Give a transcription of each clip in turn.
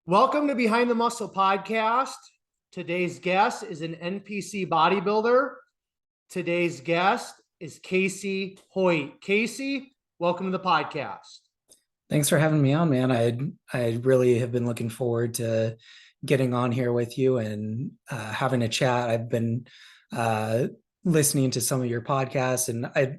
Welcome to Behind the Muscle podcast. Today's guest is an NPC bodybuilder. Today's guest is Casey Hoyt. Casey, welcome to the podcast. Thanks for having me on, man. I really have been looking forward to getting on here with you and having a chat. I've been listening to some of your podcasts, and I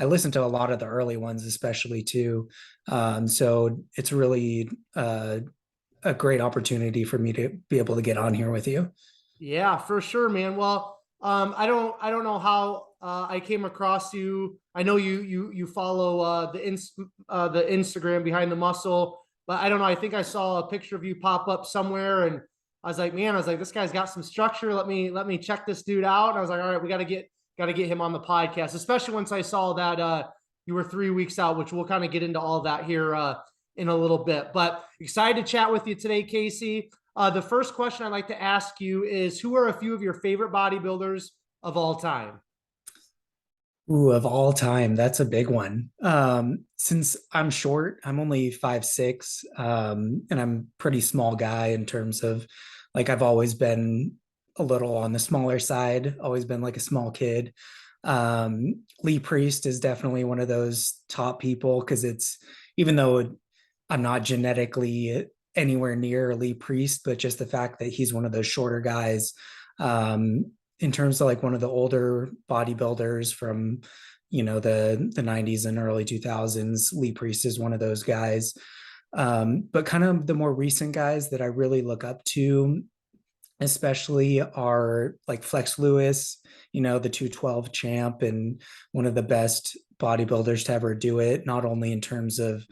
listened to a lot of the early ones, especially too. So it's really a great opportunity for me to be able to get on here with you. Yeah, for sure, man. Well, I don't know how I came across you. I know you follow the Instagram Behind the Muscle, but I don't know. I think I saw a picture of you pop up somewhere, and I was like, this guy's got some structure. Let me check this dude out. And I was like, all right, we got to get him on the podcast, especially once I saw that you were 3 weeks out, which we'll kind of get into all that here in a little bit. But excited to chat with you today, Casey. The first question I'd like to ask you is, who are a few of your favorite bodybuilders of all time? Ooh, of all time, that's a big one. Since I'm short, I'm only 5'6", and I'm a pretty small guy in terms of, like, I've always been a little on the smaller side, always been like a small kid. Lee Priest is definitely one of those top people because even though I'm not genetically anywhere near Lee Priest, but just the fact that he's one of those shorter guys, in terms of like one of the older bodybuilders from, the 90s and early 2000s, Lee Priest is one of those guys. But kind of the more recent guys that I really look up to, especially, are like Flex Lewis, the 212 champ and one of the best bodybuilders to ever do it, not only in terms of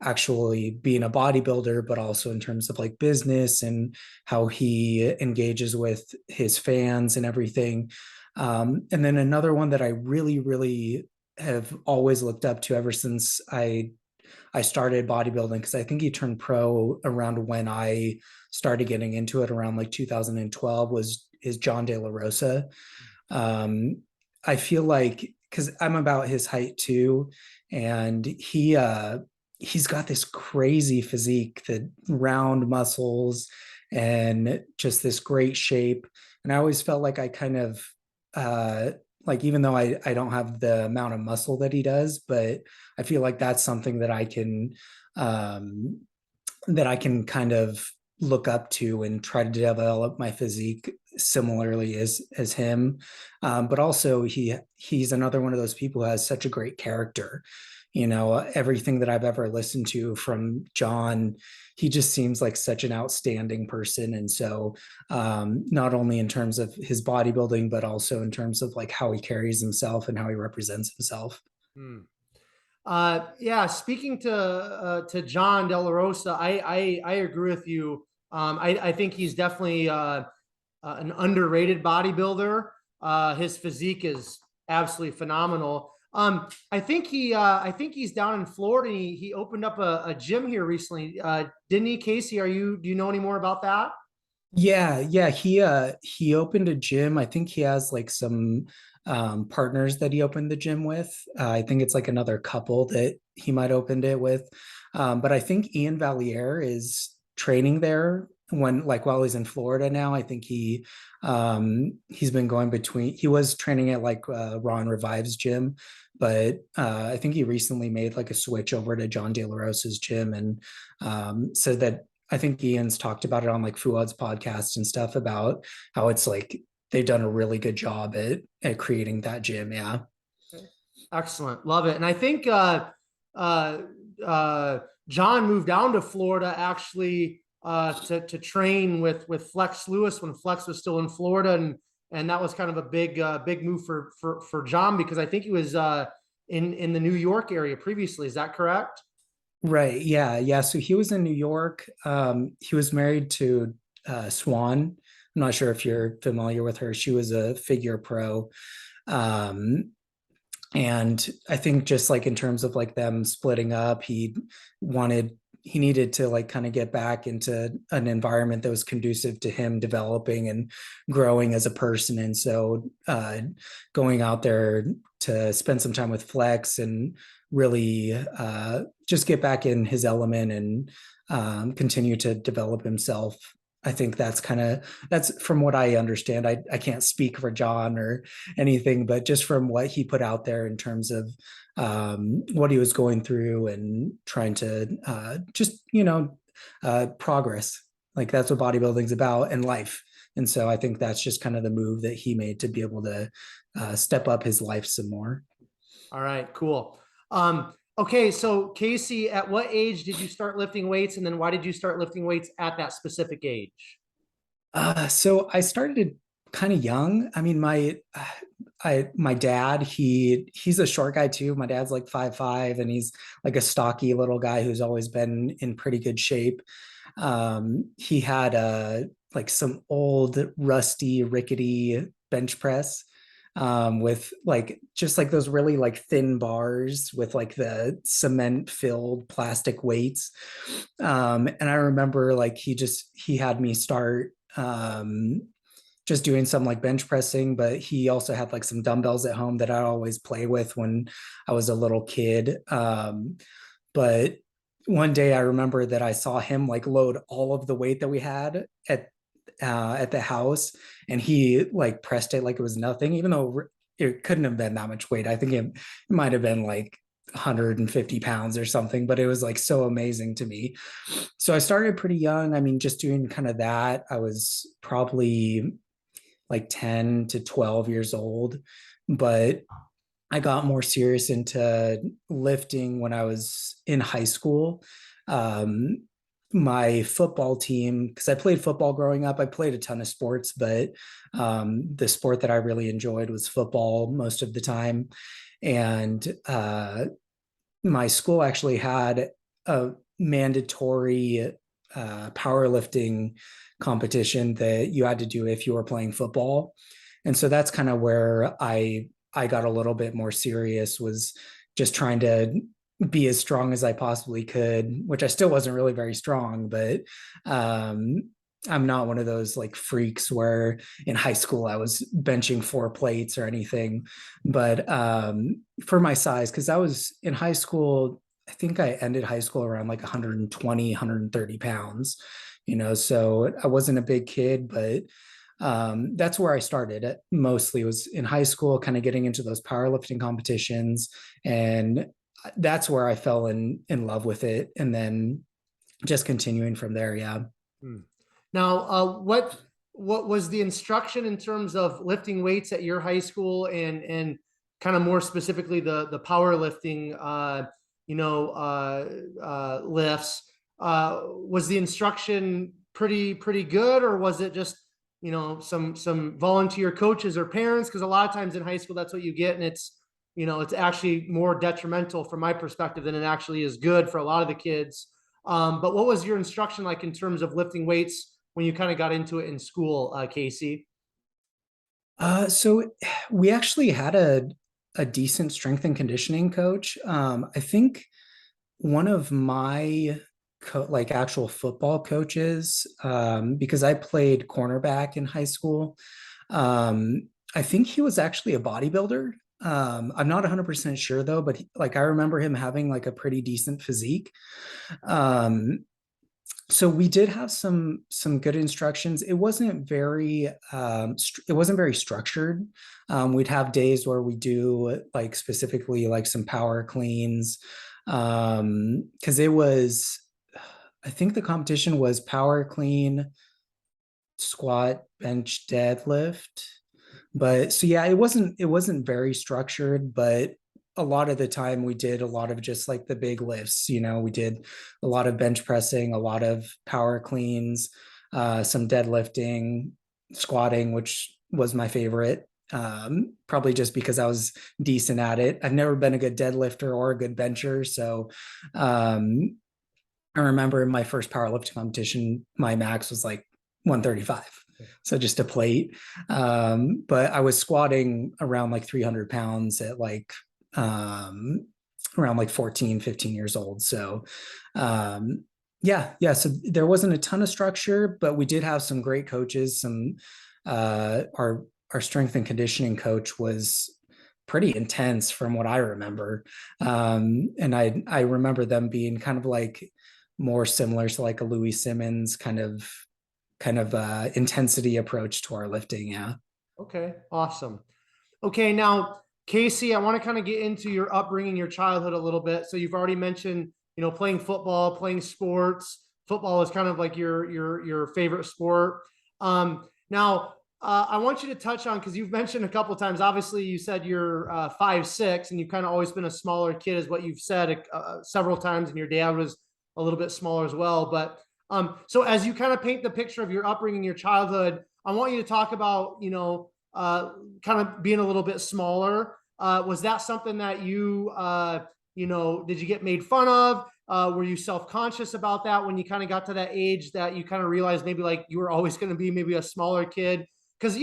actually being a bodybuilder, but also in terms of like business and how he engages with his fans and everything. And then another one that I really, really have always looked up to ever since I started bodybuilding, because I think he turned pro around when I started getting into it, around like 2012, is John De La Rosa. I feel like, because I'm about his height too, and he's got this crazy physique, the round muscles and just this great shape. And I always felt like I kind of like, even though I don't have the amount of muscle that he does, but I feel like that's something that I can kind of look up to and try to develop my physique similarly as him. But also he's another one of those people who has such a great character. Everything that I've ever listened to from John, he just seems like such an outstanding person. And so, not only in terms of his bodybuilding, but also in terms of like how he carries himself and how he represents himself. Hmm. Yeah, speaking to John De La Rosa, I agree with you. I think he's definitely an underrated bodybuilder. His physique is absolutely phenomenal. I think he's down in Florida. He opened up a gym here recently, didn't he, Casey? Do you know any more about that? Yeah. He opened a gym. I think he has like some partners that he opened the gym with. I think it's like another couple that he might opened it with. But I think Ian Valier is training there while he's in Florida now. I think he's been going between. He was training at like Ron Revive's gym, but I think he recently made like a switch over to John De La Rosa's gym, and said that, I think Ian's talked about it on like Fuad's podcast and stuff, about how it's like they've done a really good job at creating that gym. Yeah. Excellent, love it. And I think uh, John moved down to Florida actually to train with Flex Lewis when Flex was still in Florida, and that was kind of a big move for John, because I think he was in the New York area previously. Is that correct? Right. Yeah. So he was in New York. He was married to Swan. I'm not sure if you're familiar with her. She was a figure pro. Um, and I think just like in terms of like them splitting up, he needed to like kind of get back into an environment that was conducive to him developing and growing as a person. And so going out there to spend some time with Flex and really just get back in his element and continue to develop himself. I think that's from what I understand. I can't speak for John or anything, but just from what he put out there in terms of what he was going through and trying to just, progress. Like that's what bodybuilding's about and life. And so I think that's just kind of the move that he made to be able to step up his life some more. All right, cool. Okay, so Casey, at what age did you start lifting weights, and then why did you start lifting weights at that specific age? So I started kind of young. I mean, my dad, he's a short guy too. My dad's like 5'5", and he's like a stocky little guy who's always been in pretty good shape. He had like some old rusty rickety bench press with like just like those really like thin bars with like the cement filled plastic weights. And I remember like he had me start just doing some like bench pressing, but he also had like some dumbbells at home that I always play with when I was a little kid. But one day I remember that I saw him like load all of the weight that we had at the house, and he like pressed it like it was nothing, even though it couldn't have been that much weight. I think it might have been like 150 pounds or something, but it was like so amazing to me. So I started pretty young. I mean, just doing kind of that. I was probably like 10 to 12 years old, but I got more serious into lifting when I was in high school. Um, my football team, because I played football growing up, I played a ton of sports, but the sport that I really enjoyed was football most of the time. And my school actually had a mandatory powerlifting competition that you had to do if you were playing football. And so that's kind of where I got a little bit more serious, was just trying to be as strong as I possibly could, which I still wasn't really very strong, but I'm not one of those like freaks where in high school I was benching 4 plates or anything. But for my size, because I was in high school, I think I ended high school around like 120, 130 pounds, so I wasn't a big kid, but that's where I started. Mostly was in high school, kind of getting into those powerlifting competitions. And that's where I fell in love with it. And then just continuing from there. Yeah. Now, what was the instruction in terms of lifting weights at your high school, and kind of more specifically the powerlifting lifts? Was the instruction pretty good, or was it just some volunteer coaches or parents? Because a lot of times in high school that's what you get, and it's actually more detrimental from my perspective than it actually is good for a lot of the kids. But what was your instruction like in terms of lifting weights when you kind of got into it in school, Casey? So we actually had a decent strength and conditioning coach. I think one of my like actual football coaches, because I played cornerback in high school. I think he was actually a bodybuilder. I'm not 100% sure though, but like I remember him having like a pretty decent physique. So we did have some good instructions. It wasn't very structured. We'd have days where we do like specifically like some power cleans, because it was, I think the competition was power clean, squat, bench, deadlift. But so yeah, it wasn't very structured, but a lot of the time we did a lot of just like the big lifts. We did a lot of bench pressing, a lot of power cleans, some deadlifting, squatting, which was my favorite. Probably just because I was decent at it. I've never been a good deadlifter or a good bencher. So I remember in my first powerlifting competition, my max was like 135. So just a plate. But I was squatting around like 300 pounds at like around like 14, 15 years old. So yeah. So there wasn't a ton of structure, but we did have some great coaches. Our strength and conditioning coach was pretty intense from what I remember. And I remember them being kind of like more similar to like a Louis Simmons kind of intensity approach to our lifting. Yeah. Okay, awesome. Okay, now Casey, I want to kind of get into your upbringing, your childhood a little bit. So you've already mentioned, playing football, playing sports. Football is kind of like your favorite sport. Now, I want you to touch on, because you've mentioned a couple of times. Obviously, you said you're 5'6", and you've kind of always been a smaller kid, is what you've said several times. And your dad was a little bit smaller as well. But so as you kind of paint the picture of your upbringing, your childhood, I want you to talk about, kind of being a little bit smaller. Was that something that did you get made fun of? Were you self-conscious about that when you kind of got to that age that you kind of realized maybe like you were always going to be maybe a smaller kid? Because,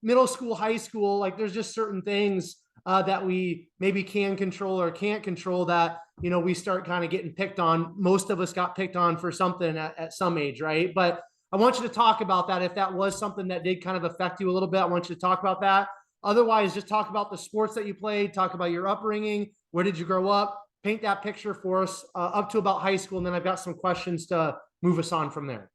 middle school, high school, like there's just certain things that we maybe can control or can't control that, we start kind of getting picked on. Most of us got picked on for something at some age, right? But I want you to talk about that. If that was something that did kind of affect you a little bit, I want you to talk about that. Otherwise, just talk about the sports that you played, talk about your upbringing, where did you grow up, paint that picture for us up to about high school. And then I've got some questions to move us on from there.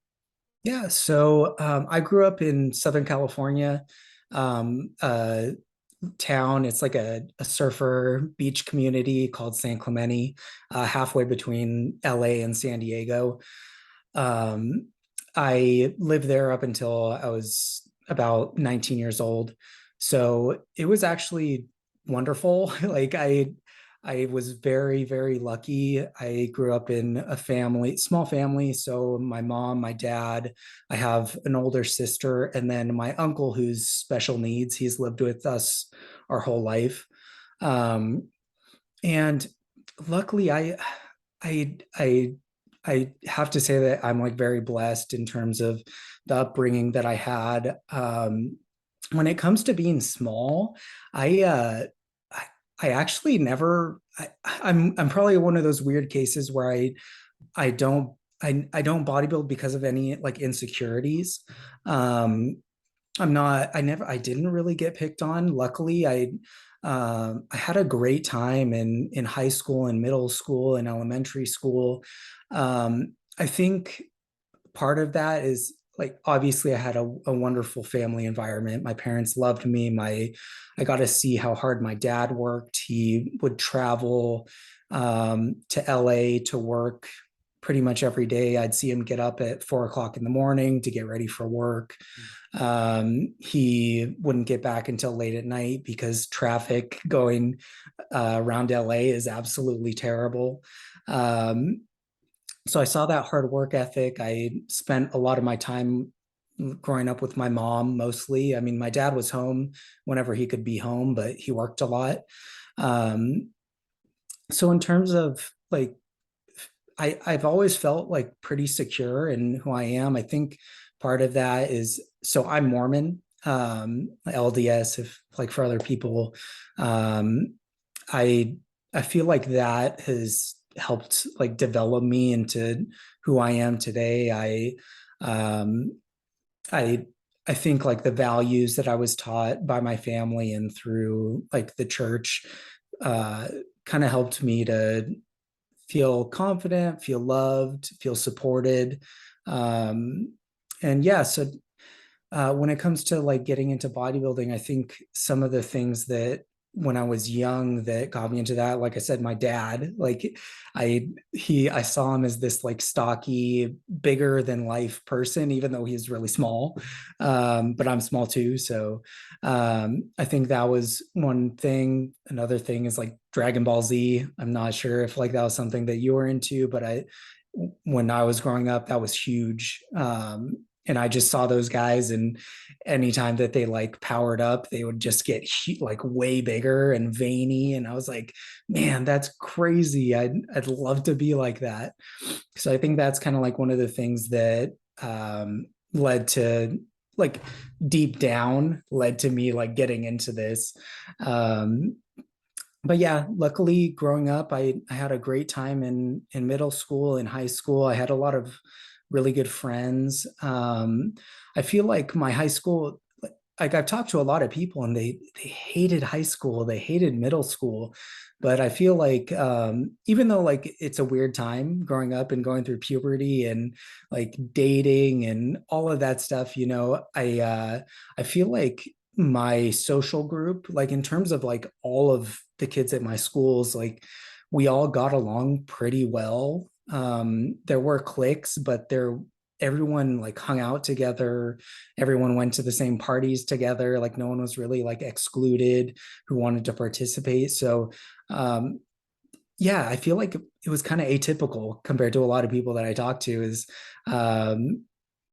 Yeah. So I grew up in Southern California, town. It's like a surfer beach community called San Clemente, halfway between LA and San Diego. Um, I lived there up until I was about 19 years old. So it was actually wonderful. Like I was very, very lucky. I grew up in a small family. So my mom, my dad, I have an older sister, and then my uncle who's special needs. He's lived with us our whole life. Um, and luckily I, I, I have to say that I'm like very blessed in terms of the upbringing that I had. When it comes to being small, I, uh, I actually never. I'm probably one of those weird cases where I don't I don't bodybuild because of any like insecurities. Um, I'm not. I didn't really get picked on. Luckily, I had a great time in high school and middle school and elementary school. I think part of that is like obviously I had a wonderful family environment. My parents loved me. I got to see how hard my dad worked. He would travel to LA to work pretty much every day. I'd see him get up at 4 o'clock in the morning to get ready for work. He wouldn't get back until late at night because traffic going around LA is absolutely terrible. So I saw that hard work ethic. I spent a lot of my time growing up with my mom mostly. I mean, my dad was home whenever he could be home, but he worked a lot. Um, so in terms of like, I've always felt like pretty secure in who I am. I think part of that is, so I'm Mormon, LDS, if like for other people. Um, I I feel like that has helped like develop me into who I am today. Um I I think like the values that I was taught by my family and through like the church uh kind of helped me to feel confident, feel loved, feel supported. Um and yeah, so when it comes to like getting into bodybuilding, I think some of the things that when I was young that got me into that, like I said, my dad, like I saw him as this like stocky, bigger than life person, even though he's really small. But I'm small too. So I think that was one thing. Another thing is like Dragon Ball Z. I'm not sure if like that was something that you were into, but when I was growing up, that was huge. And I just saw those guys, and anytime that they like powered up, they would just get like way bigger and veiny. And I was like, man, that's crazy. I'd love to be like that. So I think that's kind of like one of the things that led to like deep down led to me like getting into this. Um, but yeah, luckily growing up, I had a great time in middle school and high school. I had a lot of really good friends. I feel like my high school, like I've talked to a lot of people and they hated high school, they hated middle school, but I feel like even though like it's a weird time growing up and going through puberty and like dating and all of that stuff, you know, I feel like my social group, like in terms of like all of the kids at my schools, like we all got along pretty well. There were cliques, but there everyone like hung out together, everyone went to the same parties together, like no one was really like excluded who wanted to participate. So um yeah, I feel like it was kind of atypical compared to a lot of people that I talked to. Is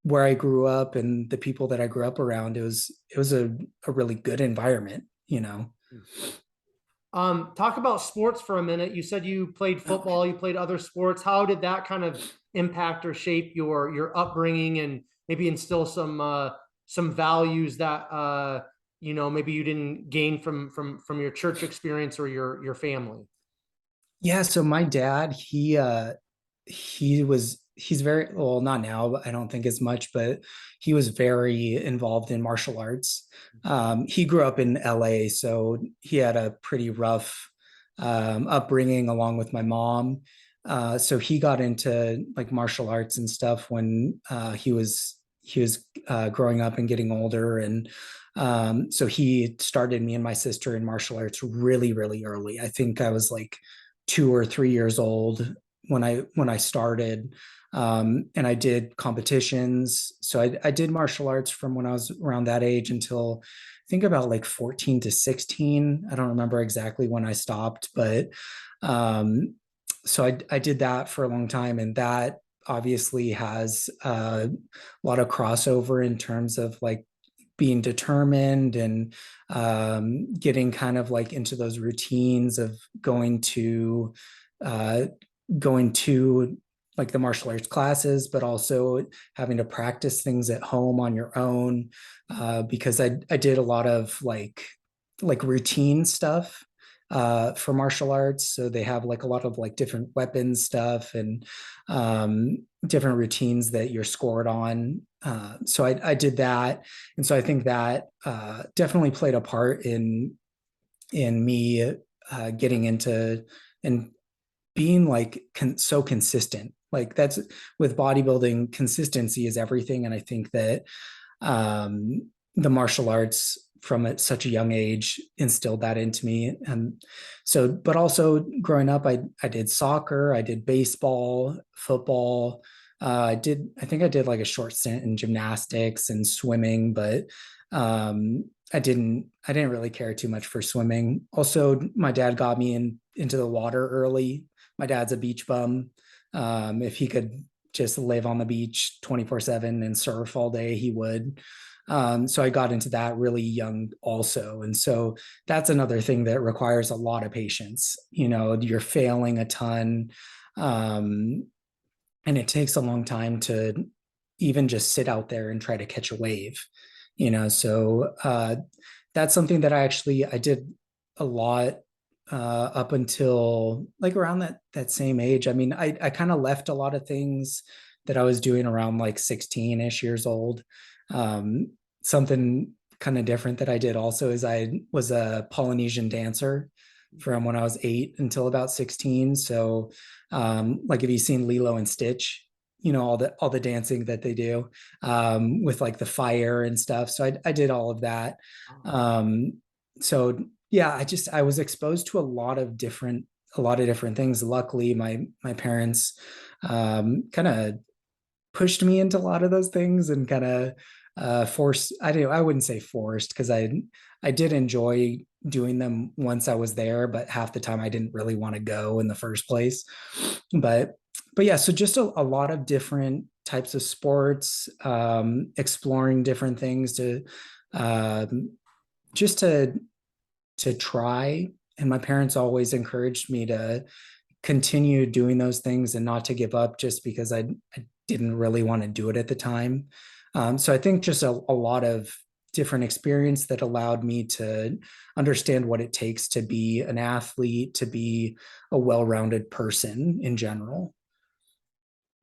where I grew up and the people that I grew up around, it was a really good environment, you know. Talk about sports for a minute. You said you played football, you played other sports. How did that kind of impact or shape your upbringing and maybe instill some values that you know, maybe you didn't gain from your church experience or your family? Yeah, so my dad, he's very well, not now, I don't think as much, but he was very involved in martial arts. He grew up in LA, so he had a pretty rough upbringing along with my mom. So he got into like martial arts and stuff when he was growing up and getting older. And so he started me and my sister in martial arts really, really early. I think I was like 2 or 3 years old when I started. And I did competitions. So I did martial arts from when I was around that age until I think about like 14 to 16. I don't remember exactly when I stopped, but so I did that for a long time. And that obviously has a lot of crossover in terms of like being determined and getting kind of like into those routines of uh, going to like the martial arts classes, but also having to practice things at home on your own. Because I did a lot of like routine stuff for martial arts. So they have like a lot of like different weapons stuff and different routines that you're scored on. So I did that. And so I think that definitely played a part in me getting into and being like so consistent. Like that's with bodybuilding, consistency is everything. And I think that the martial arts from such a young age instilled that into me. And so, but also growing up, I did soccer, I did baseball, football. I think I did like a short stint in gymnastics and swimming, but I didn't really care too much for swimming. Also, my dad got me into the water early. My dad's a beach bum. If he could just live on the beach 24/7 and surf all day, he would. So I got into that really young also. And so that's another thing that requires a lot of patience. You know, you're failing a ton. Um, and it takes a long time to even just sit out there and try to catch a wave, you know. So that's something that I did a lot up until like around that same age. I mean, I kind of left a lot of things that I was doing around like 16-ish years old. Something kind of different that I did also is I was a Polynesian dancer from when I was 8 until about 16. So like if you've seen Lilo and Stitch, you know, all the dancing that they do with like the fire and stuff. So I did all of that. So yeah, I was exposed to a lot of different things. Luckily, my parents kind of pushed me into a lot of those things and kind of forced. I wouldn't say forced because I did enjoy doing them once I was there, but half the time I didn't really want to go in the first place. But yeah, so just a lot of different types of sports, exploring different things to just to try. And my parents always encouraged me to continue doing those things and not to give up just because I didn't really want to do it at the time. So I think just a lot of different experience that allowed me to understand what it takes to be an athlete, to be a well-rounded person in general.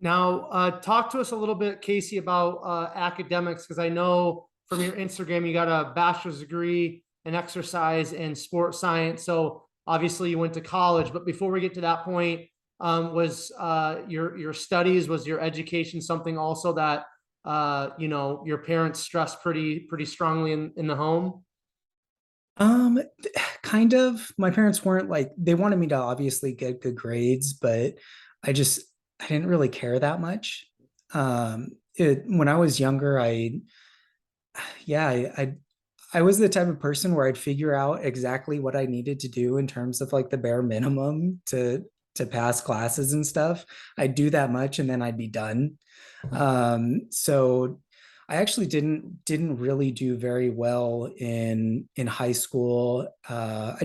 Now, talk to us a little bit, Casey, about academics, because I know from your Instagram, you got a bachelor's degree in exercise and sports science. So obviously you went to college, but before we get to that point, was your studies, was your education something also that your parents stressed pretty strongly in the home? Um, kind of. My parents weren't like, they wanted me to obviously get good grades, but I just I didn't really care that much. When I was younger, yeah, I was the type of person where I'd figure out exactly what I needed to do in terms of like the bare minimum to pass classes and stuff. I'd do that much and then I'd be done. So I actually didn't really do very well in high school. I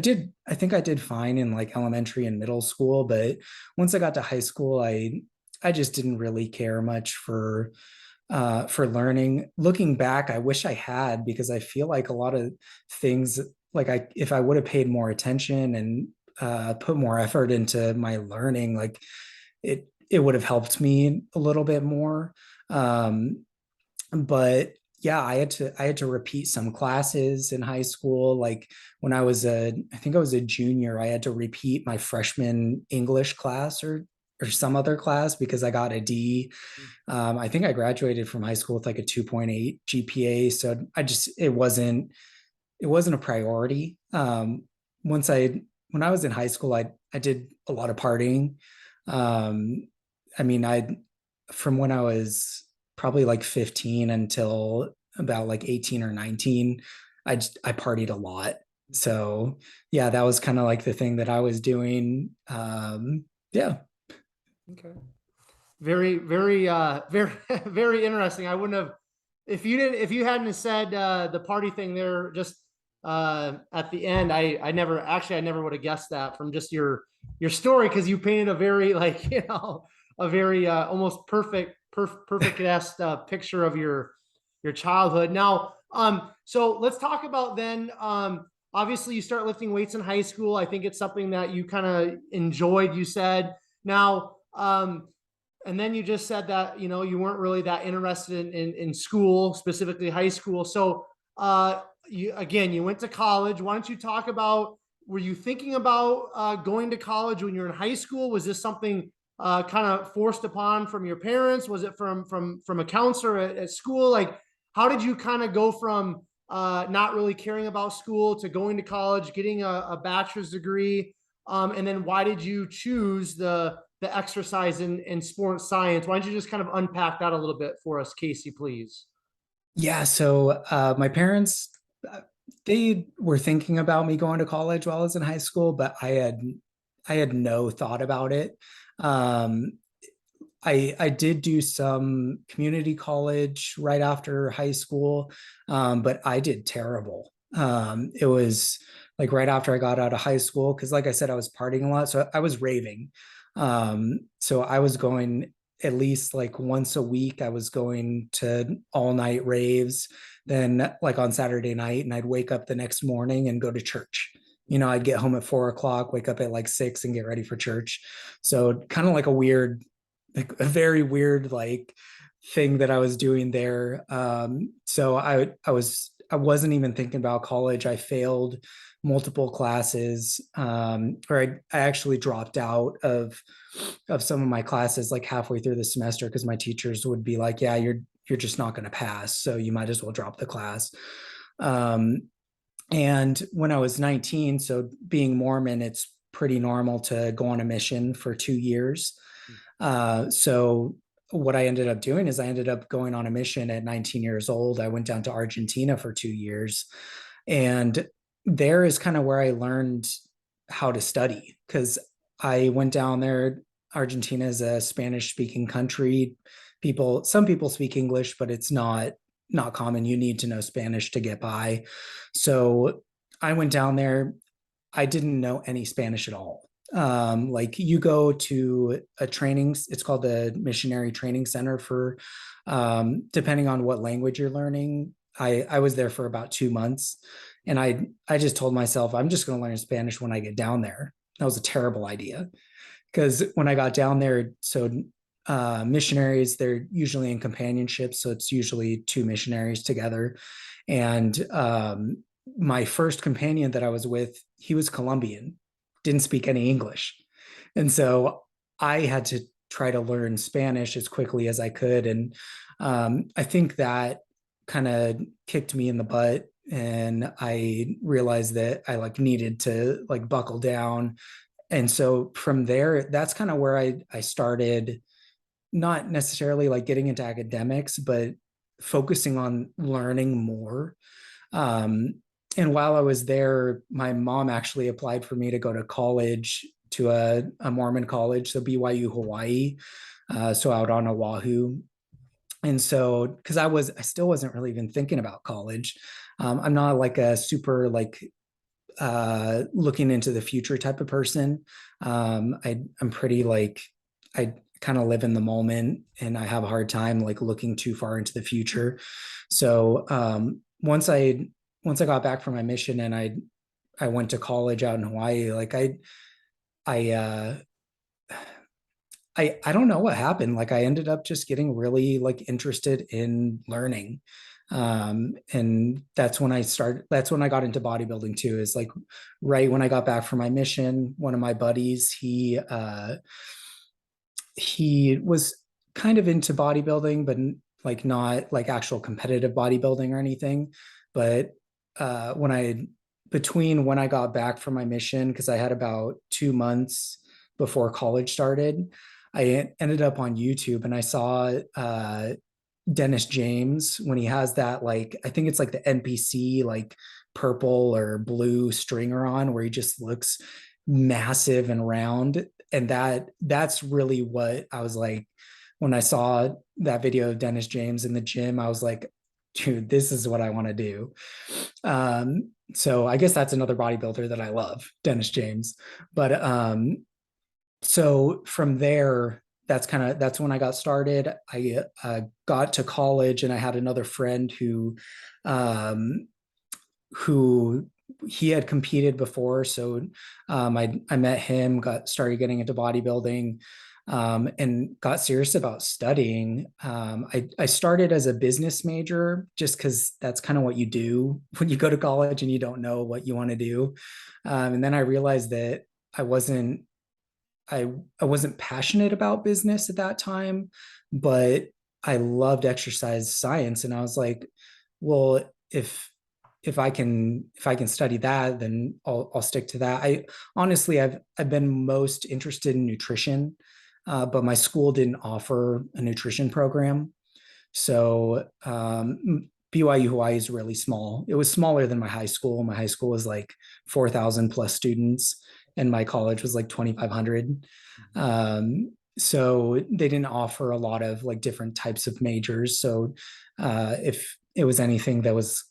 think I did fine in like elementary and middle school, but once I got to high school, I just didn't really care much for learning. Looking back, I wish I had, because I feel like a lot of things, like if I would have paid more attention and put more effort into my learning, like it would have helped me a little bit more. But yeah, I had to repeat some classes in high school. Like when I think I was a junior, I had to repeat my freshman English class or some other class because I got a D. I think I graduated from high school with like a 2.8 GPA. So it wasn't a priority. Once when I was in high school, I did a lot of partying. Um, I mean, from when I was probably like 15 until about like 18 or 19, I partied a lot. So yeah, that was kind of like the thing that I was doing. Yeah. Okay. Very very interesting. I wouldn't have, if you hadn't said the party thing there just at the end. I never would have guessed that from just your story, because you painted a very like a very almost perfect picture of your childhood. Now, so let's talk about then. Obviously, you start lifting weights in high school. I think it's something that you kind of enjoyed. You said now. And then you just said that you weren't really that interested in school, specifically high school. So you went to college. Why don't you talk about, were you thinking about going to college when you were in high school? Was this something kind of forced upon from your parents? Was it from a counselor at school? Like, how did you kind of go from not really caring about school to going to college, getting a bachelor's degree? And then why did you choose the exercise and sports science? Why don't you just kind of unpack that a little bit for us, Casey, please? Yeah. So my parents, they were thinking about me going to college while I was in high school, but I had no thought about it. Um, I did do some community college right after high school, but I did terrible. It was like right after I got out of high school, because like I said, I was partying a lot, so I was raving. So I was going at least like once a week. I was going to all night raves, then like on Saturday night, and I'd wake up the next morning and go to church. I'd get home at 4 o'clock, wake up at like 6 and get ready for church. So kind of like a very weird like thing that I was doing there. So I wasn't even thinking about college. I failed multiple classes, or I actually dropped out of some of my classes like halfway through the semester, because my teachers would be like, "Yeah, you're just not going to pass, so you might as well drop the class." Um, and when I was 19, so being Mormon, it's pretty normal to go on a mission for 2 years. So what I ended up doing is I ended up going on a mission at 19 years old. I went down to Argentina for 2 years. And there is kind of where I learned how to study, because I went down there. Argentina is a Spanish speaking country. Some people speak English, but it's not common. You need to know Spanish to get by. So I went down there. I didn't know any Spanish at all. Like you go to a training, it's called the Missionary Training Center for, depending on what language you're learning. I was there for about 2 months, and I just told myself, I'm just going to learn Spanish when I get down there. That was a terrible idea, because when I got down there, so missionaries. They're usually in companionship, so it's usually two missionaries together. And my first companion that I was with, he was Colombian, didn't speak any English. And so I had to try to learn Spanish as quickly as I could. And I think that kind of kicked me in the butt. And I realized that I like needed to like buckle down. And so from there, that's kind of where I started, not necessarily like getting into academics, but focusing on learning more. Um, and while I was there, my mom actually applied for me to go to college, to a Mormon college, so BYU Hawaii, so out on Oahu. And so, because I still wasn't really even thinking about college. I'm not like a super like looking into the future type of person. I'm pretty like, I kind of live in the moment, and I have a hard time like looking too far into the future. So once I got back from my mission and I went to college out in Hawaii, like I I don't know what happened. Like I ended up just getting really like interested in learning. And that's when that's when I got into bodybuilding too, is like right when I got back from my mission. One of my buddies, he was kind of into bodybuilding, but like not like actual competitive bodybuilding or anything. But when I between when I got back from my mission, because I had about 2 months before college started, I ended up on YouTube and I saw Dennis James when he has that, like, I think it's like the NPC like purple or blue stringer on, where he just looks massive and round. And that's really what I was like when I saw that video of Dennis James in the gym. I was like, dude, this is what I want to do. So I guess that's another bodybuilder that I love, Dennis James. But so from there, that's when I got started. I got to college, and I had another friend um, who he had competed before. So I met him, started getting into bodybuilding, and got serious about studying. I started as a business major just because that's kind of what you do when you go to college and you don't know what you want to do. And then I realized that I wasn't I wasn't passionate about business at that time, but I loved exercise science, and I was like, well, if I can study that, then I'll stick to that. I honestly I've been most interested in nutrition, but my school didn't offer a nutrition program. So BYU Hawaii is really small. It was smaller than my high school. My high school was like 4,000 plus students, and my college was like 2,500. So they didn't offer a lot of like different types of majors. So if it was anything that was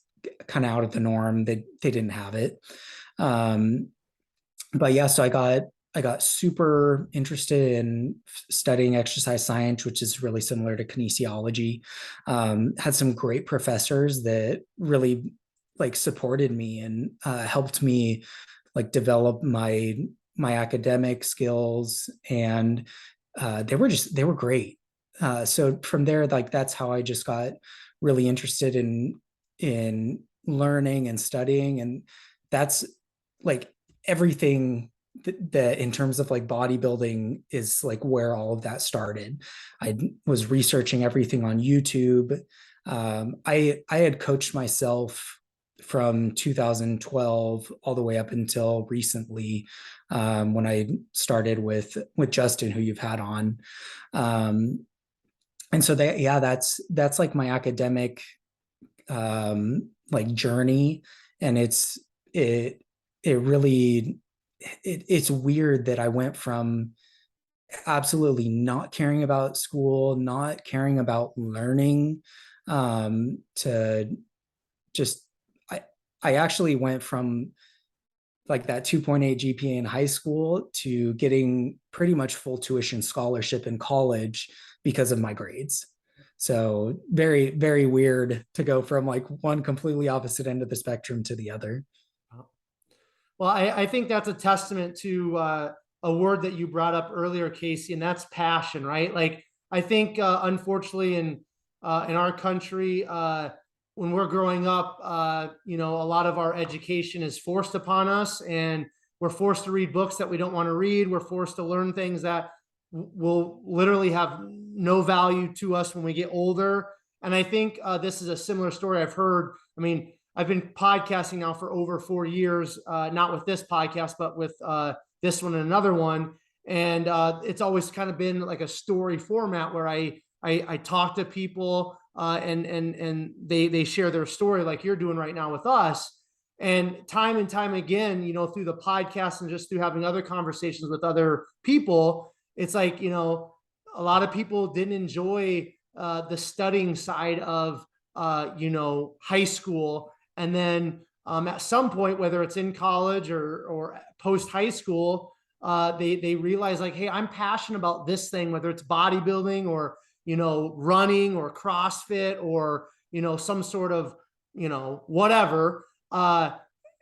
kind of out of the norm, they didn't have it. Um, but yeah, so I got super interested in studying exercise science, which is really similar to kinesiology. Had some great professors that really like supported me and helped me like develop my academic skills, and they were great. So from there, like that's how I just got really interested in learning and studying, and that's like everything that in terms of like bodybuilding is like where all of that started. I was researching everything on YouTube. I had coached myself from 2012 all the way up until recently, when I started with Justin, who you've had on. And so that's like my academic like journey. And it really it's weird that I went from absolutely not caring about school, not caring about learning, to just I I actually went from like that 2.8 GPA in high school to getting pretty much full tuition scholarship in college because of my grades. So very, very weird to go from like one completely opposite end of the spectrum to the other. Well, I think that's a testament to a word that you brought up earlier, Casey, and that's passion, right? Like I think unfortunately in our country, when we're growing up, you know, a lot of our education is forced upon us, and we're forced to read books that we don't want to read. We're forced to learn things that will literally have no value to us when we get older. And I think this is a similar story I've heard. I mean, I've been podcasting now for over 4 years, not with this podcast, but with this one and another one. And it's always kind of been like a story format where I talk to people and they share their story like you're doing right now with us. And time again, you know, through the podcast and just through having other conversations with other people, it's like, you know, a lot of people didn't enjoy the studying side of, you know, high school. And then at some point, whether it's in college or post high school, they realize like, hey, I'm passionate about this thing, whether it's bodybuilding or, you know, running or CrossFit or, you know, some sort of, you know, whatever.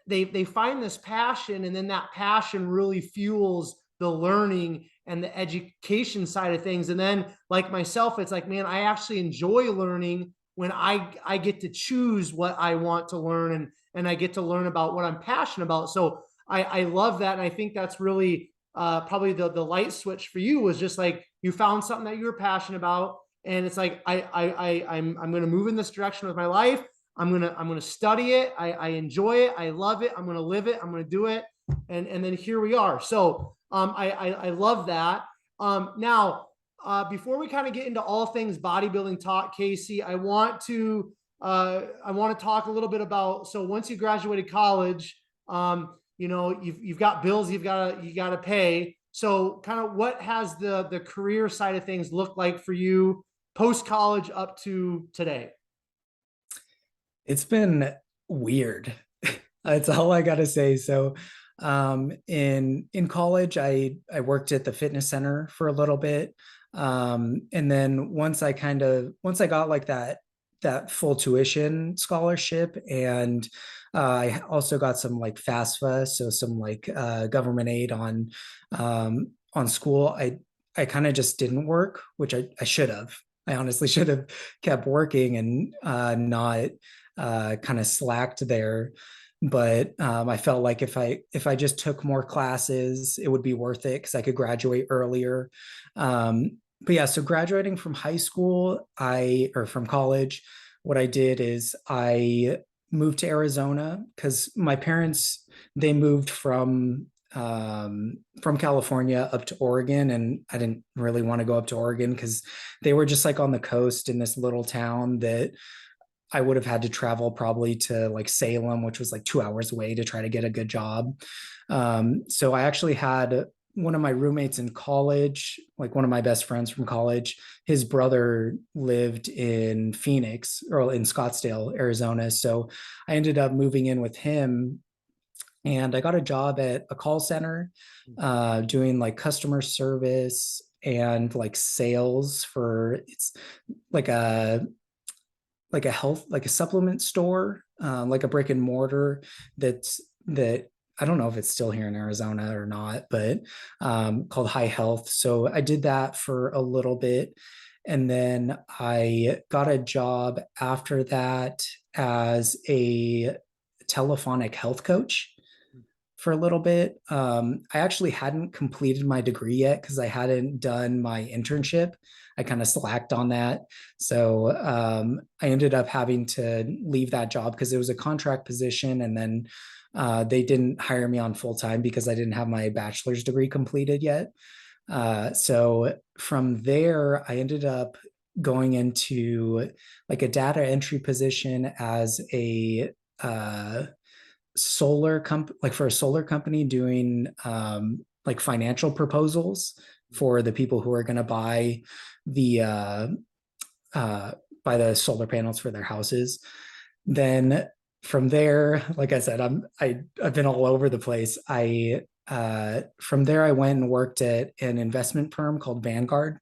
They find this passion, and then that passion really fuels the learning and the education side of things. And then like myself, it's like, man, I actually enjoy learning when I get to choose what I want to learn, and I get to learn about what I'm passionate about. So I love that. And I think that's really probably the light switch for you, was just like, you found something that you were passionate about. And it's like, I'm going to move in this direction with my life. I'm going to study it. I enjoy it. I love it. I'm going to live it. I'm going to do it. And then here we are. So I love that. Now, before we kind of get into all things bodybuilding talk, Casey, I want to talk a little bit about, so once you graduated college, you know, you've got bills you got to pay. So kind of what has the career side of things looked like for you post college up to today? It's been weird. That's all I gotta say. So in college, I worked at the fitness center for a little bit. And then once I got like that full tuition scholarship, and I also got some like FAFSA, so some like government aid on school. I kind of just didn't work, which I should have. I honestly should have kept working and not kind of slacked there. But I felt like if I just took more classes, it would be worth it because I could graduate earlier. But yeah, so graduating from high school, or from college, what I did is I moved to Arizona because my parents, they moved from California up to Oregon, and I didn't really want to go up to Oregon because they were just like on the coast in this little town that I would have had to travel probably to like Salem, which was like 2 hours away, to try to get a good job. So I actually had one of my roommates in college, like one of my best friends from college, his brother lived in Phoenix, or in Scottsdale, Arizona. So I ended up moving in with him, and I got a job at a call center, doing like customer service and like sales for, it's like a supplement store, like a brick and mortar that I don't know if it's still here in Arizona or not, but called High Health. So I did that for a little bit. And then I got a job after that as a telephonic health coach for a little bit. I actually hadn't completed my degree yet because I hadn't done my internship. I kind of slacked on that. So I ended up having to leave that job because it was a contract position. And then they didn't hire me on full time because I didn't have my bachelor's degree completed yet. So from there, I ended up going into like a data entry position as a solar company, like for a solar company, doing like financial proposals for the people who are going to buy the solar panels for their houses. Then from there, like I said, I've been all over the place. From there I went and worked at an investment firm called Vanguard.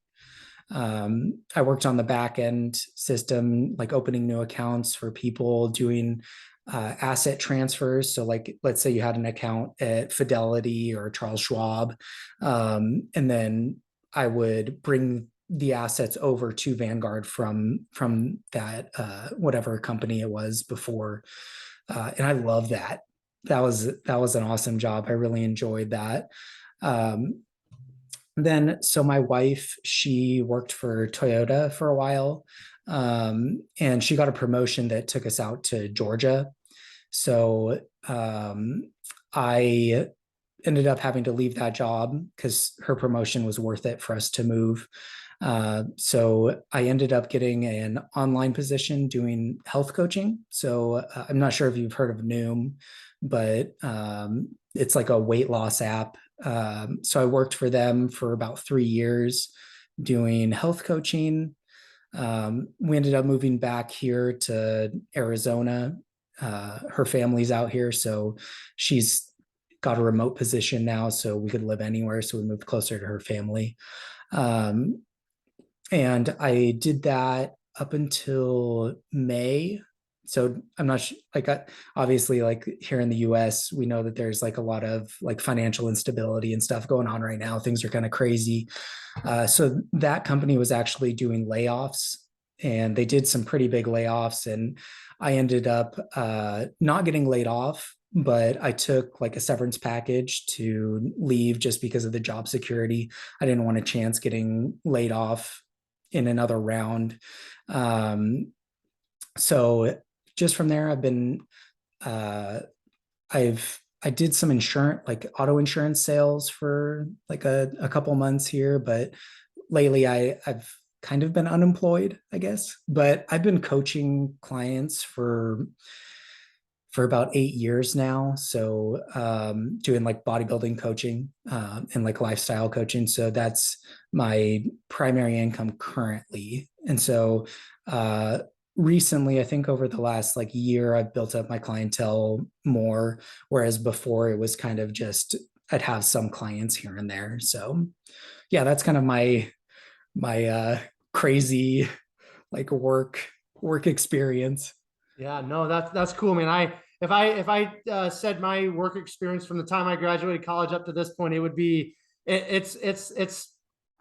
I worked on the back end system, like opening new accounts for people, doing asset transfers. So like, let's say you had an account at Fidelity or Charles Schwab, and then I would bring the assets over to Vanguard from that whatever company it was before, and I love that. That was an awesome job. I really enjoyed that. Then so my wife, she worked for Toyota for a while, and she got a promotion that took us out to Georgia. So I ended up having to leave that job because her promotion was worth it for us to move. So I ended up getting an online position doing health coaching. So I'm not sure if you've heard of Noom, but it's like a weight loss app. So I worked for them for about 3 years doing health coaching. We ended up moving back here to Arizona. Her family's out here, so she's got a remote position now, so we could live anywhere. So we moved closer to her family. And I did that up until May. So I'm not like, obviously, like here in the US, we know that there's like a lot of like financial instability and stuff going on right now. Things are kind of crazy. So that company was actually doing layoffs, and they did some pretty big layoffs. And I ended up not getting laid off, but I took like a severance package to leave just because of the job security. I didn't want a chance getting laid off in another round. So just from there, I've been, I did some insurance, like auto insurance sales for like a couple months here, but lately I've kind of been unemployed, I guess. But I've been coaching clients for about 8 years now. So doing like bodybuilding coaching and like lifestyle coaching. So that's my primary income currently. And so recently, I think over the last like year, I've built up my clientele more, whereas before it was kind of just I'd have some clients here and there. So yeah, that's kind of my crazy like work experience. Yeah, no, that's cool, man. If I said my work experience from the time I graduated college up to this point, it would be it's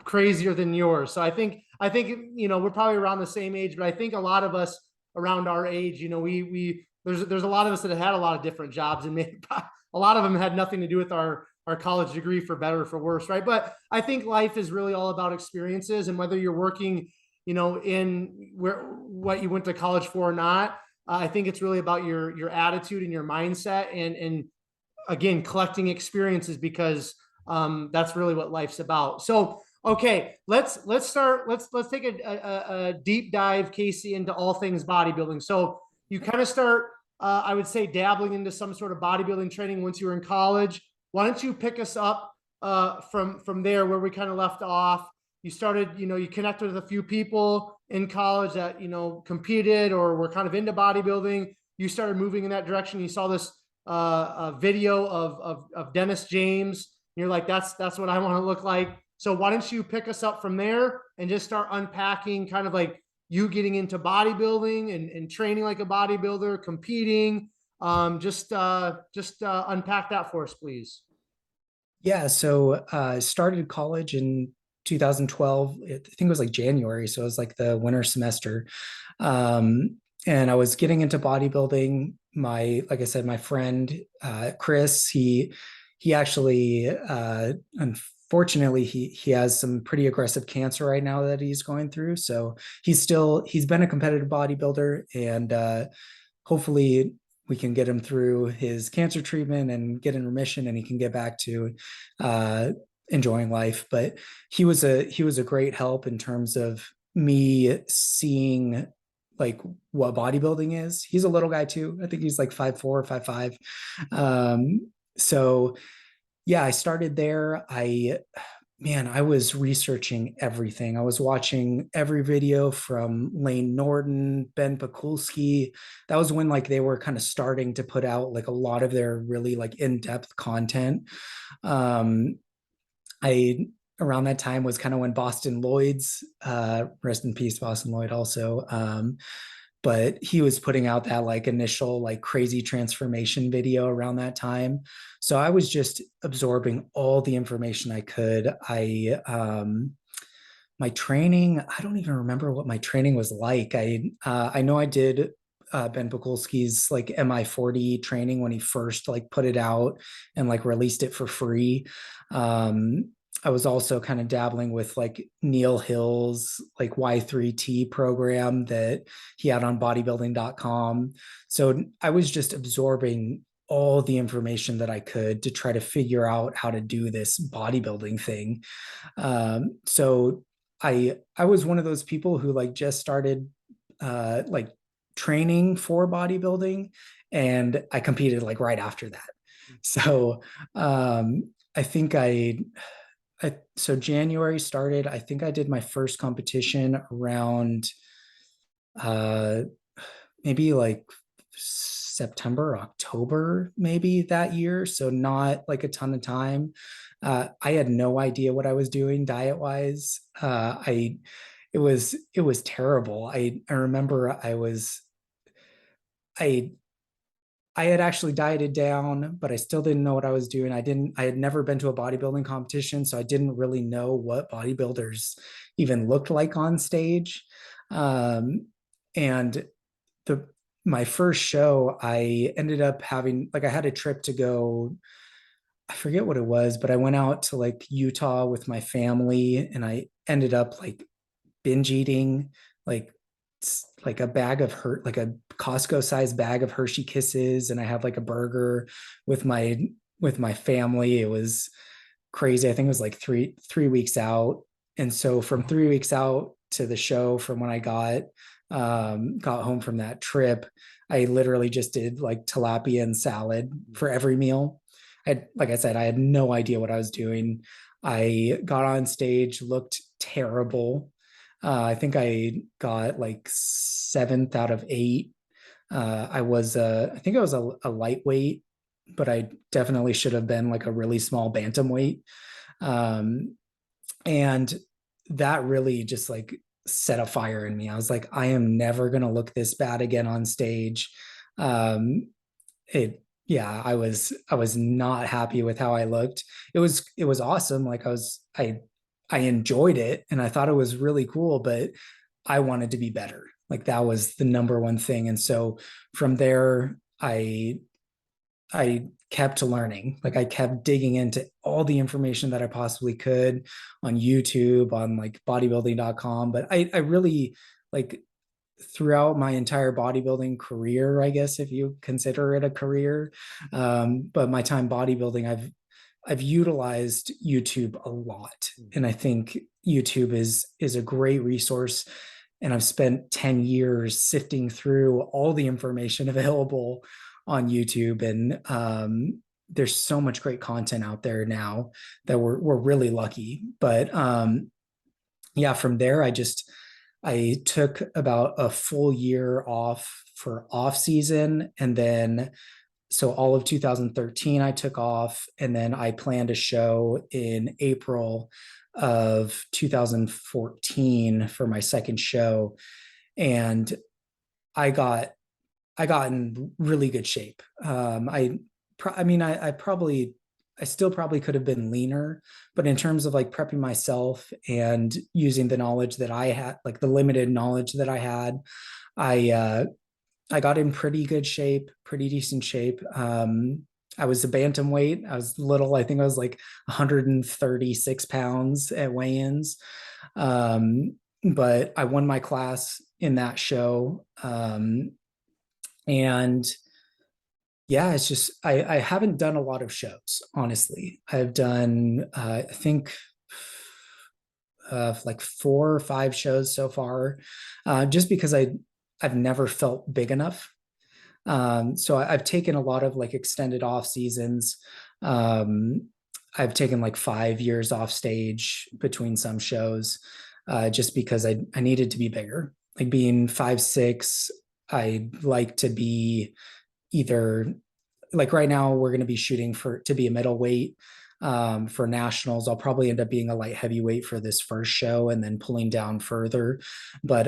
crazier than yours. So I think we're probably around the same age, but I think a lot of us around our age, we there's a lot of us that have had a lot of different jobs, and maybe a lot of them had nothing to do with our college degree, for better or for worse, right? But I think life is really all about experiences, and whether you're working, in what you went to college for or not. I think it's really about your attitude and your mindset, and again, collecting experiences, because that's really what life's about. So okay, let's start. Let's take a deep dive, Casey, into all things bodybuilding. So you kind of start, I would say, dabbling into some sort of bodybuilding training once you were in college. Why don't you pick us up from there where we kind of left off? You started, you connected with a few people in college that, competed or were kind of into bodybuilding. You started moving in that direction. You saw this video of Dennis James. You're like, that's what I want to look like. So why don't you pick us up from there and just start unpacking kind of like you getting into bodybuilding and training like a bodybuilder, competing. Just unpack that for us, please. Yeah, so started college in 2012. I think it was like January, so it was like the winter semester. And I was getting into bodybuilding. Like I said, my friend Chris, he actually unfortunately he has some pretty aggressive cancer right now that he's going through. So he's been a competitive bodybuilder, and hopefully we can get him through his cancer treatment and get in remission, and he can get back to enjoying life. But he was a great help in terms of me seeing like what bodybuilding is. He's a little guy too. I think he's like 5'4", 5'5". So yeah, I started there. I was researching everything. I was watching every video from Lane Norton, Ben Pakulski. That was when like they were kind of starting to put out like a lot of their really like in-depth content. I Around that time was kind of when Boston Lloyd's, rest in peace, Boston Lloyd also. But he was putting out that like initial like crazy transformation video around that time. So I was just absorbing all the information I could. my training, I don't even remember what my training was like. I know I did Ben Pakulski's like MI40 training when he first like put it out and like released it for free. I was also kind of dabbling with like Neil Hill's like Y3T program that he had on bodybuilding.com. So I was just absorbing all the information that I could to try to figure out how to do this bodybuilding thing. So I was one of those people who like just started like training for bodybuilding, and I competed like right after that. So I think so January started. I think I did my first competition around uh maybe like September, October, maybe that year. So not like a ton of time. I had no idea what I was doing diet wise. It was terrible. I remember I I had actually dieted down, but I still didn't know what I was doing. I had never been to a bodybuilding competition, so I didn't really know what bodybuilders even looked like on stage. And the my first show, I ended up having like I had a trip to go. I forget what it was, but I went out to like Utah with my family, and I ended up like binge eating like like a bag of like a Costco sized bag of Hershey Kisses, and I had like a burger with my family. It was crazy. I think it was like three weeks out. And so from 3 weeks out to the show, from when I got home from that trip, I literally just did like tilapia and salad for every meal. Like I said, I had no idea what I was doing. I got on stage, looked terrible. I think I got like seventh out of eight. I think I was a lightweight, but I definitely should have been like a really small bantamweight. Um, and that really just like set a fire in me. I was like, I am never going to look this bad again on stage. Um, yeah, I was not happy with how I looked. It was awesome. Like I enjoyed it and I thought it was really cool, but I wanted to be better. Like that was the number one thing. And so from there, I kept learning. Like I kept digging into all the information that I possibly could on YouTube, on like bodybuilding.com. But I really like throughout my entire bodybuilding career, I guess, if you consider it a career. But my time bodybuilding, I've utilized YouTube a lot. And I think YouTube is a great resource. And I've spent 10 years sifting through all the information available on YouTube. And there's so much great content out there now that we're really lucky. But yeah, from there, I took about a full year off for off season. And then, so all of 2013, I took off. And then I planned a show in April of 2014 for my second show. And I got, I got in really good shape. I mean, I still probably could have been leaner, but in terms of like prepping myself and using the knowledge that I had, like the limited knowledge that I had, I I got in pretty good shape, pretty decent shape. I was a bantamweight. I was little. I think I was like 136 pounds at weigh-ins. But I won my class in that show. And yeah, it's just I haven't done a lot of shows, honestly. I've done I think like 4 or 5 shows so far, just because I've never felt big enough. So I've taken a lot of like extended off seasons. I've taken like 5 years off stage between some shows, just because I needed to be bigger. Like being 5'6", I like to be either like right now we're going to be shooting to be a middleweight. For nationals, I'll probably end up being a light heavyweight for this first show and then pulling down further. But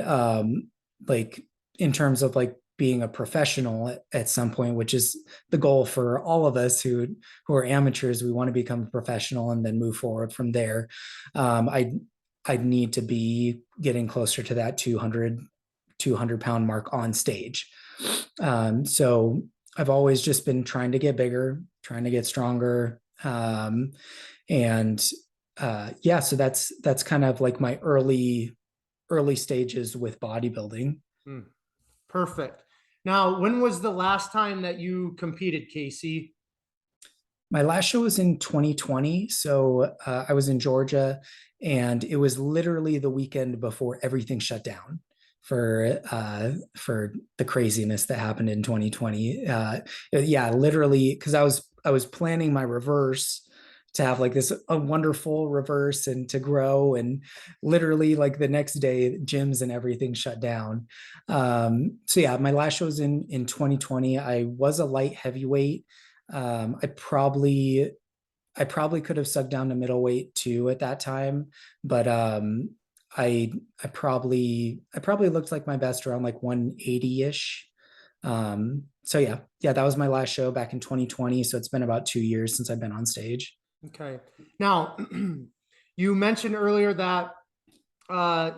like in terms of like being a professional at some point, which is the goal for all of us who are amateurs, we want to become a professional and then move forward from there. I I'd need to be getting closer to that 200 pound mark on stage. So I've always just been trying to get bigger, trying to get stronger. And yeah, so that's kind of like my early stages with bodybuilding. Perfect. Now, when was the last time that you competed, Casey? My last show was in 2020. So I was in Georgia, and it was literally the weekend before everything shut down for the craziness that happened in 2020. Yeah, literally, because I was planning my reverse to have like this a wonderful reverse and to grow, and literally like the next day gyms and everything shut down. So yeah, my last show was in 2020. I was a light heavyweight. I probably could have sucked down to middleweight too at that time, but I probably looked like my best around like 180-ish. So yeah, that was my last show back in 2020. So it's been about 2 years since I've been on stage. Okay. Now, you mentioned earlier that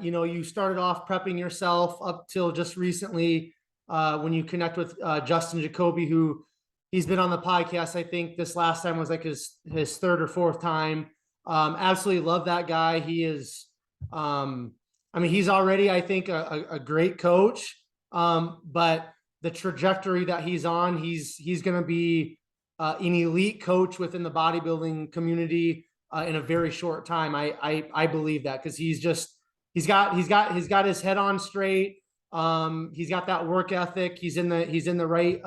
you started off prepping yourself up till just recently when you connect with Justin Jacoby, who he's been on the podcast. I think this last time was like his third or fourth time. Absolutely love that guy. He is, he's already, I think, a great coach. But the trajectory that he's on, he's going to be an elite coach within the bodybuilding community in a very short time. I believe that, because he's got his head on straight. He's got that work ethic. He's in the right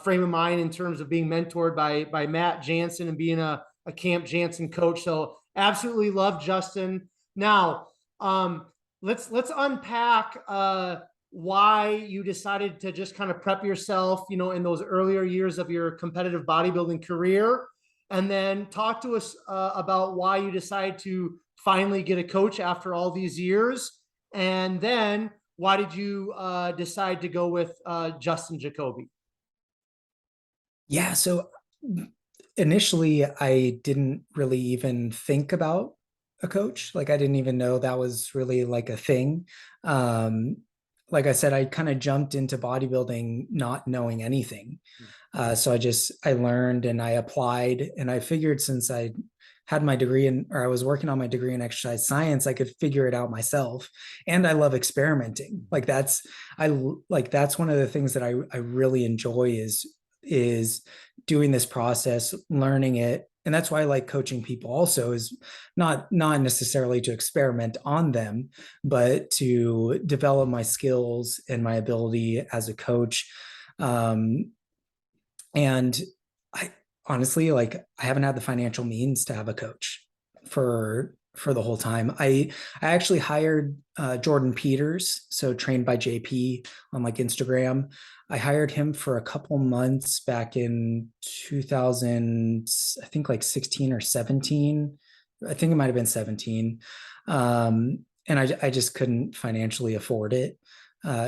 frame of mind in terms of being mentored by Matt Jansen and being a Camp Jansen coach. So absolutely love Justin. Now, let's unpack why you decided to just kind of prep yourself, in those earlier years of your competitive bodybuilding career, and then talk to us about why you decided to finally get a coach after all these years, and then why did you decide to go with Justin Jacoby? Yeah, so initially I didn't really even think about a coach. Like I didn't even know that was really like a thing. Like I said, I kind of jumped into bodybuilding not knowing anything. So I learned and I applied, and I figured since I had my degree or I was working on my degree in exercise science, I could figure it out myself. And I love experimenting. That's one of the things that I really enjoy is doing this process, learning it. And that's why I like coaching people also, is not necessarily to experiment on them, but to develop my skills and my ability as a coach. And I honestly, I haven't had the financial means to have a coach for the whole time. I actually hired Jordan Peters, so trained by JP on Instagram. I hired him for a couple months back in 2000, I think 16 or 17. I think it might have been 17. And I just couldn't financially afford it.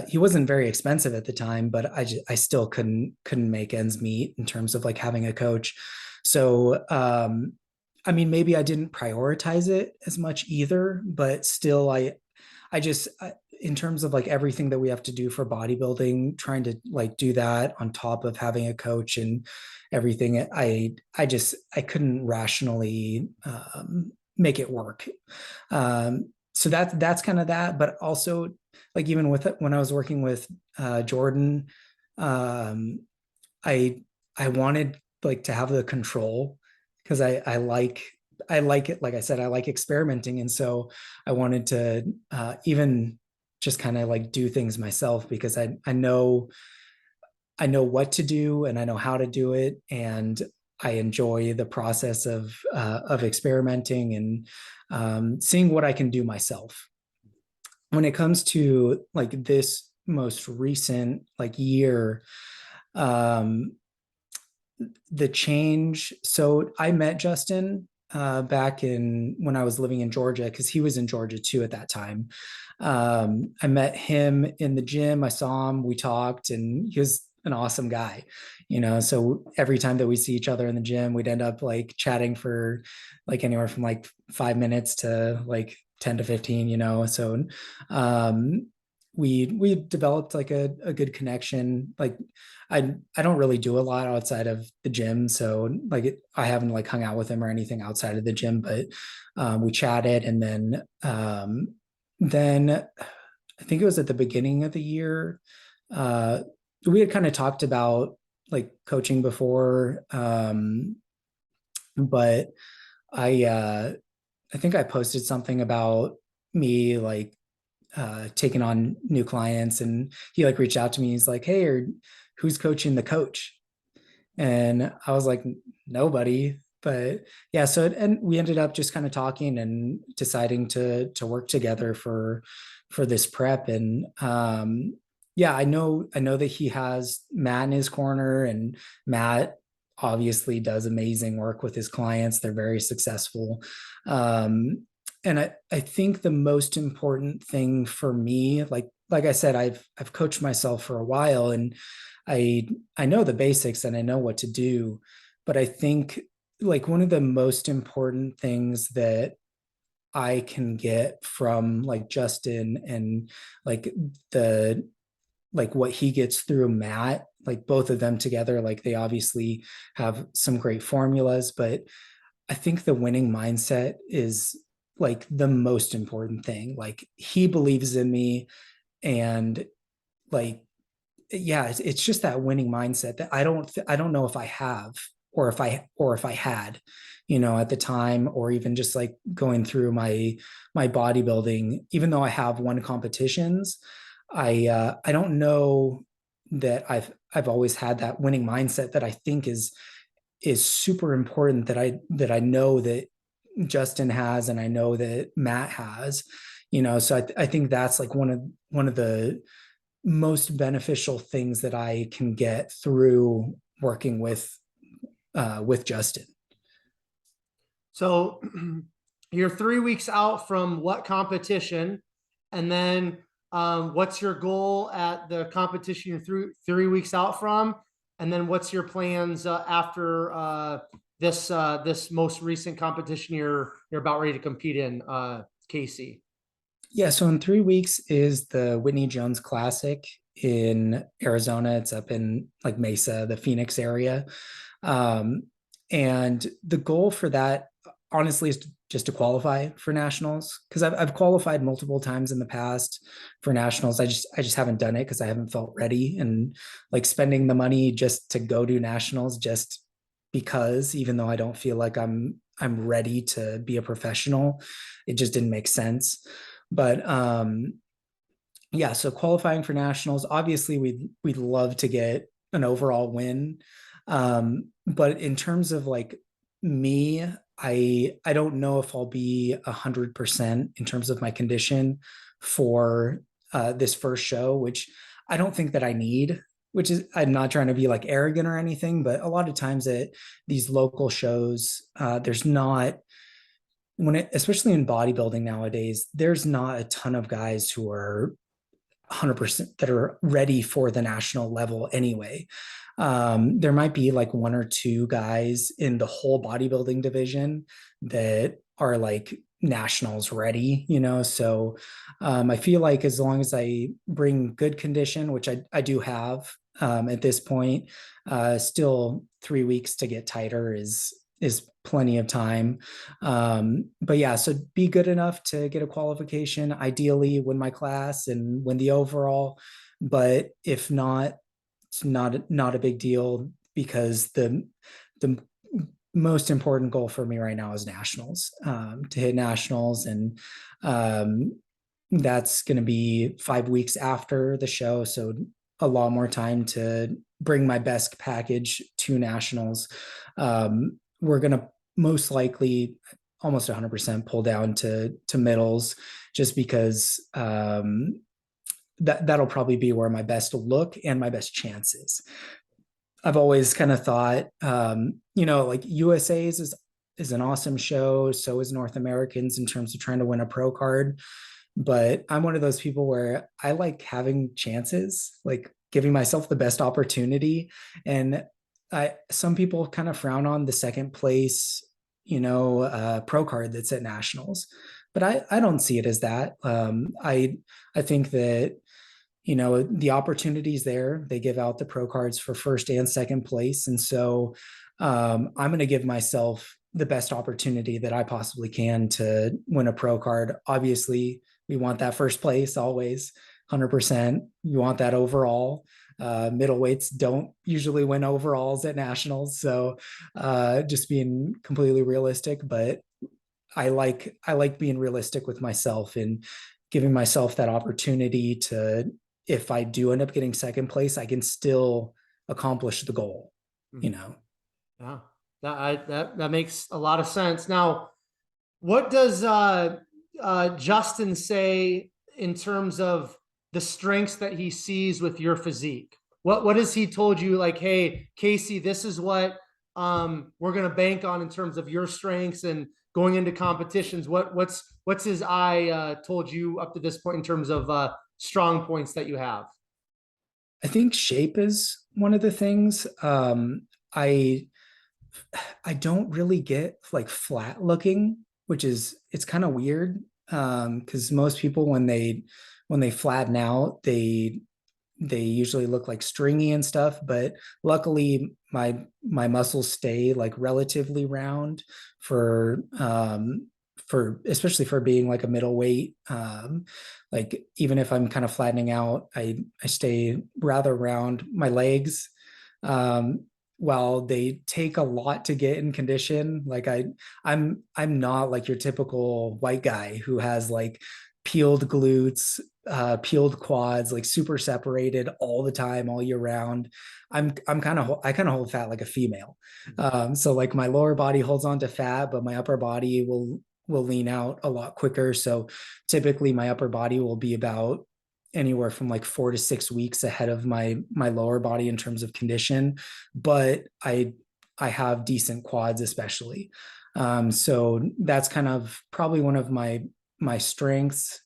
He wasn't very expensive at the time, but I still couldn't make ends meet in terms of having a coach. So, maybe I didn't prioritize it as much either, but still in terms of everything that we have to do for bodybuilding, trying to do that on top of having a coach and everything, I couldn't rationally make it work. So that's kind of that, but also even with it, when I was working with Jordan, I wanted to have the control, because I like it. Like I said, I like experimenting. And so I wanted to even just kind of do things myself, because I know what to do and I know how to do it. And I enjoy the process of experimenting and seeing what I can do myself. When it comes to this most recent year, the change. So I met Justin back when I was living in Georgia, because he was in Georgia too at that time. I met him in the gym. I saw him, we talked, and he was an awesome guy, so every time that we see each other in the gym, we'd end up chatting for anywhere from 5 minutes to 10 to 15, so we developed like a good connection. Like I don't really do a lot outside of the gym, so like I haven't like hung out with him or anything outside of the gym, but we chatted, and then I think it was at the beginning of the year, uh we had kind of talked about like coaching before, but I think I posted something about me like taking on new clients, and he like reached out to me. He's like, "Hey, who's coaching the coach?" And I was like, "Nobody." But yeah, so and we ended up just kind of talking and deciding to work together for this prep. And yeah, I know that he has Matt in his corner, and Matt obviously does amazing work with his clients. They're very successful. And I think the most important thing for me, like I said, I've coached myself for a while, and I know the basics and I know what to do. But I think like one of the most important things that I can get from like Justin and like the like what he gets through Matt, like both of them together, like they obviously have some great formulas, but I think the winning mindset is like the most important thing. Like he believes in me, and like yeah, it's just that winning mindset that I don't know if I have, or if I had, at the time, or even just like going through my bodybuilding. Even though I have won competitions, I don't know that I've always had that winning mindset that I think is super important, that I know that Justin has, and I know that Matt has. So I think that's like one of the most beneficial things that I can get through working with Justin. So you're 3 weeks out from what competition? And then what's your goal at the competition you're 3 weeks out from? And then what's your plans after this most recent competition you're about ready to compete in, Casey? Yeah, so in 3 weeks is the Whitney Jones Classic in Arizona. It's up in like Mesa, the Phoenix area. Um, and the goal for that, honestly, is just to qualify for nationals, because I've qualified multiple times in the past for nationals. I just haven't done it because I haven't felt ready, and like spending the money just to go do nationals just because, even though I don't feel like I'm ready to be a professional, it just didn't make sense. But yeah, so qualifying for nationals, obviously we'd love to get an overall win. But in terms of like me, I don't know if I'll be 100% in terms of my condition for this first show, which I don't think that I need. Which is, I'm not trying to be like arrogant or anything, but a lot of times at these local shows, there's not, especially in bodybuilding nowadays, there's not a ton of guys who are 100% that are ready for the national level anyway. There might be like one or two guys in the whole bodybuilding division that are like nationals ready, so I feel like as long as I bring good condition, which I do have at this point, still 3 weeks to get tighter is plenty of time. But yeah, so be good enough to get a qualification, ideally win my class and win the overall. But if not, it's not a big deal, because the most important goal for me right now is nationals, to hit nationals. And that's going to be 5 weeks after the show. So a lot more time to bring my best package to nationals. We're going to most likely almost 100% pull down to middles, just because that'll probably be where my best look and my best chances. I've always kind of thought, like USA's is an awesome show. So is North Americans in terms of trying to win a pro card. But I'm one of those people where I like having chances, like giving myself the best opportunity. And some people kind of frown on the second place, pro card that's at nationals. but I don't see it as that. I think that, the opportunities there, they give out the pro cards for first and second place. And so I'm going to give myself the best opportunity that I possibly can to win a pro card. Obviously, we want that first place always, 100%. You want that overall. Middleweights don't usually win overalls at nationals. So just being completely realistic, but I like being realistic with myself and giving myself that opportunity to, if I do end up getting second place, I can still accomplish the goal, Yeah, that makes a lot of sense. Now, what does Justin say in terms of the strengths that he sees with your physique? What has he told you? Like, hey, Casey, this is what we're going to bank on in terms of your strengths and going into competitions. What's his eye told you up to this point in terms of strong points that you have? I think shape is one of the things. I don't really get like flat looking, which is, it's kind of weird. Because most people, when they flatten out, they usually look like stringy and stuff, but luckily my muscles stay like relatively round for especially for being like a middleweight. Like even if I'm kind of flattening out, I stay rather round. My legs, while they take a lot to get in condition, like I'm not like your typical white guy who has like peeled glutes, peeled quads, like super separated all the time, all year round. I kind of hold fat like a female. So like my lower body holds on to fat, but my upper body will lean out a lot quicker. So typically my upper body will be about anywhere from like 4 to 6 weeks ahead of my lower body in terms of condition, but I have decent quads especially. So that's kind of probably one of my strengths,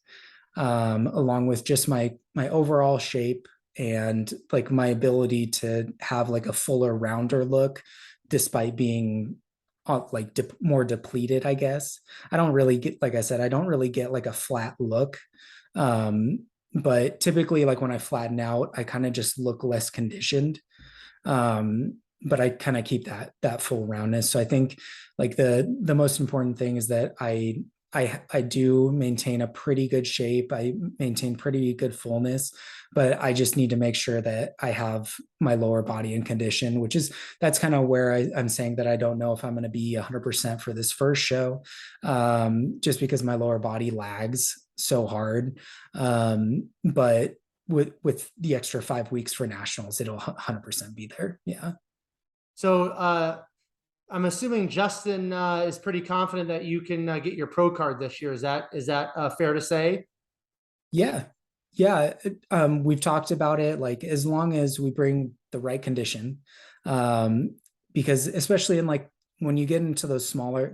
along with just my overall shape and like my ability to have like a fuller, rounder look, despite being like more depleted, I guess. I don't really get, like I said, I don't really get like a flat look. But typically like when I flatten out, I kind of just look less conditioned. But I kind of keep that full roundness. So I think like the most important thing is that I do maintain a pretty good shape. I maintain pretty good fullness, but I just need to make sure that I have my lower body in condition, that's kind of where I'm saying that I don't know if I'm going to be 100% for this first show, just because my lower body lags so hard. But with the extra 5 weeks for nationals, it'll 100% be there. Yeah. So I'm assuming Justin is pretty confident that you can get your pro card this year. Is that fair to say? Yeah. We've talked about it, like as long as we bring the right condition, because especially in like when you get into those smaller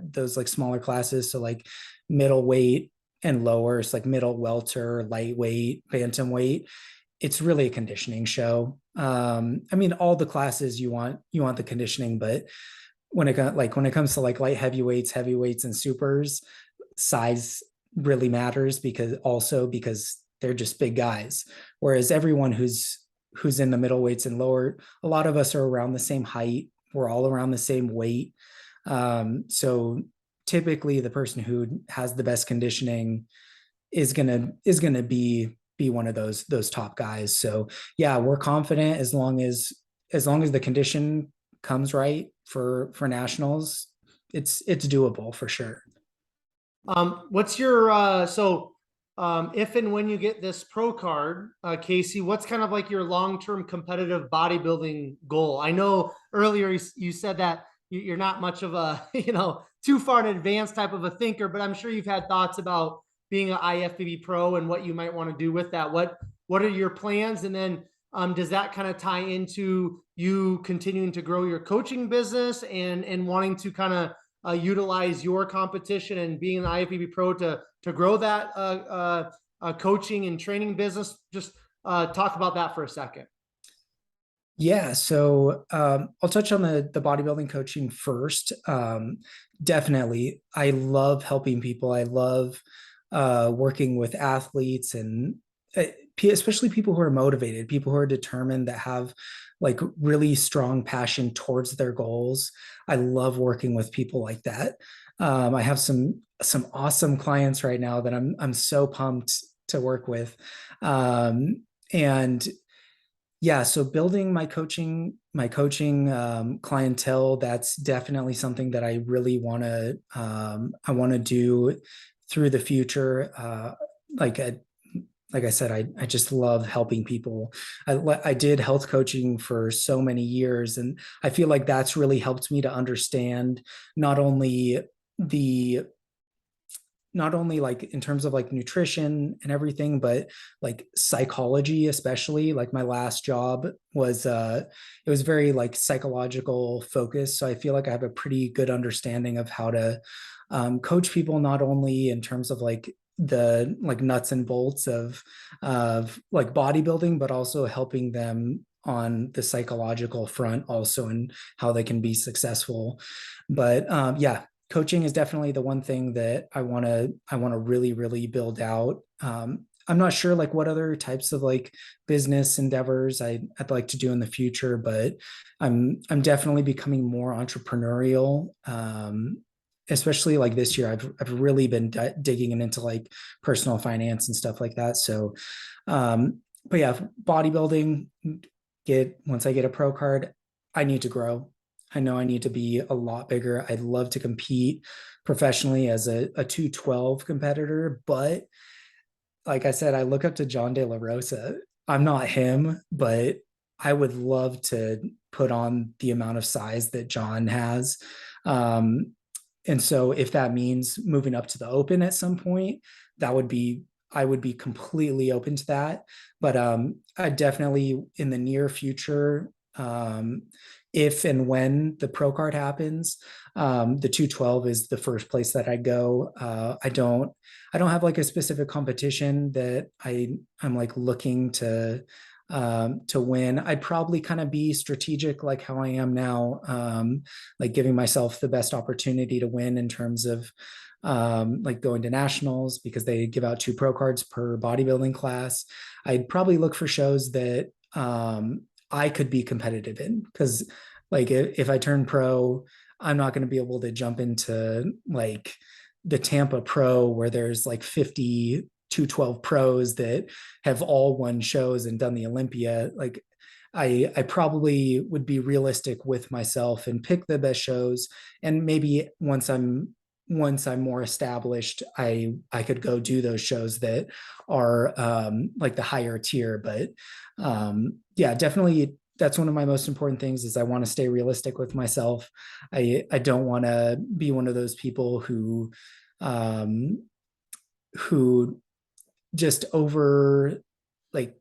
classes, so like middleweight and lower, it's like middle welter, lightweight, bantamweight, it's really a conditioning show. I mean, all the classes you want the conditioning, but when it comes to like light heavyweights and supers, size really matters because they're just big guys. Whereas everyone who's in the middleweights and lower, a lot of us are around the same height. We're all around the same weight. So typically the person who has the best conditioning is gonna be one of those top guys. So yeah, we're confident as long as the condition comes right for nationals, it's doable for sure. What's your if and when you get this pro card, Casey, what's kind of like your long-term competitive bodybuilding goal? I know earlier you said that you're not much of a too far in advance type of a thinker, but I'm sure you've had thoughts about being an IFBB Pro and what you might want to do with that. What are your plans? And then does that kind of tie into you continuing to grow your coaching business and wanting to kind of utilize your competition and being an IFBB Pro to grow that coaching and training business? Just talk about that for a second. Yeah, so I'll touch on the bodybuilding coaching first. Definitely, I love helping people. I love working with athletes and especially people who are motivated, people who are determined, that have like really strong passion towards their goals. I love working with people like that. I have some awesome clients right now that I'm so pumped to work with, and yeah, so building my coaching clientele, that's definitely something that I really want to I want to do through the future. Like I, like I said, I just love helping people. I did health coaching for so many years, and I feel like that's really helped me to understand not only the not only like in terms of like nutrition and everything, but like psychology, especially. Like my last job was it was very like psychological focused. So I feel like I have a pretty good understanding of how to coach people, not only in terms of like the like nuts and bolts of like bodybuilding, but also helping them on the psychological front also, and how they can be successful. But yeah, coaching is definitely the one thing that I want to really build out. I'm not sure like what other types of like business endeavors I'd like to do in the future, but I'm definitely becoming more entrepreneurial. Especially like this year, I've really been digging into like personal finance and stuff like that. So, but yeah, bodybuilding. Once I get a pro card, I need to grow. I know I need to be a lot bigger. I'd love to compete professionally as a 212 competitor, but like I said, I look up to John De La Rosa. I'm not him, but I would love to put on the amount of size that John has. Um, and so if that means moving up to the open at some point, that would be, I would be completely open to that. But I definitely in the near future, if and when the pro card happens, the 212 is the first place that I go. I don't have like a specific competition that I'm like looking to win. I'd probably kind of be strategic like how I am now, like giving myself the best opportunity to win in terms of like going to nationals, because they give out 2 pro cards per bodybuilding class. I'd probably look for shows that I could be competitive in, because like if I turn pro, I'm not going to be able to jump into like the Tampa Pro where there's like 50 212 pros that have all won shows and done the Olympia. Like I probably would be realistic with myself and pick the best shows. And maybe once I'm more established, I could go do those shows that are like the higher tier. But yeah, definitely that's one of my most important things, is I want to stay realistic with myself. I don't want to be one of those people um who just over like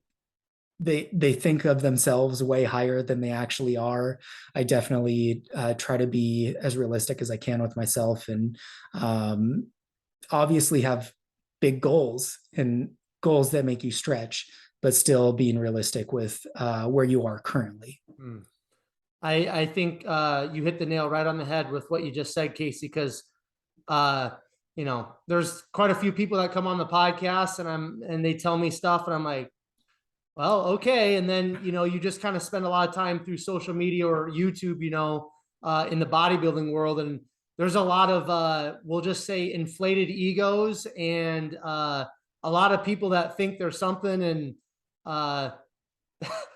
they think of themselves way higher than they actually are. I definitely try to be as realistic as I can with myself, and um, obviously have big goals and goals that make you stretch, but still being realistic with where you are currently. Hmm. I think you hit the nail right on the head with what you just said, Casey, because uh, there's quite a few people that come on the podcast and they tell me stuff and I'm like, well, okay. And then, you just kind of spend a lot of time through social media or YouTube, in the bodybuilding world. And there's a lot of, we'll just say inflated egos and a lot of people that think they're something and uh,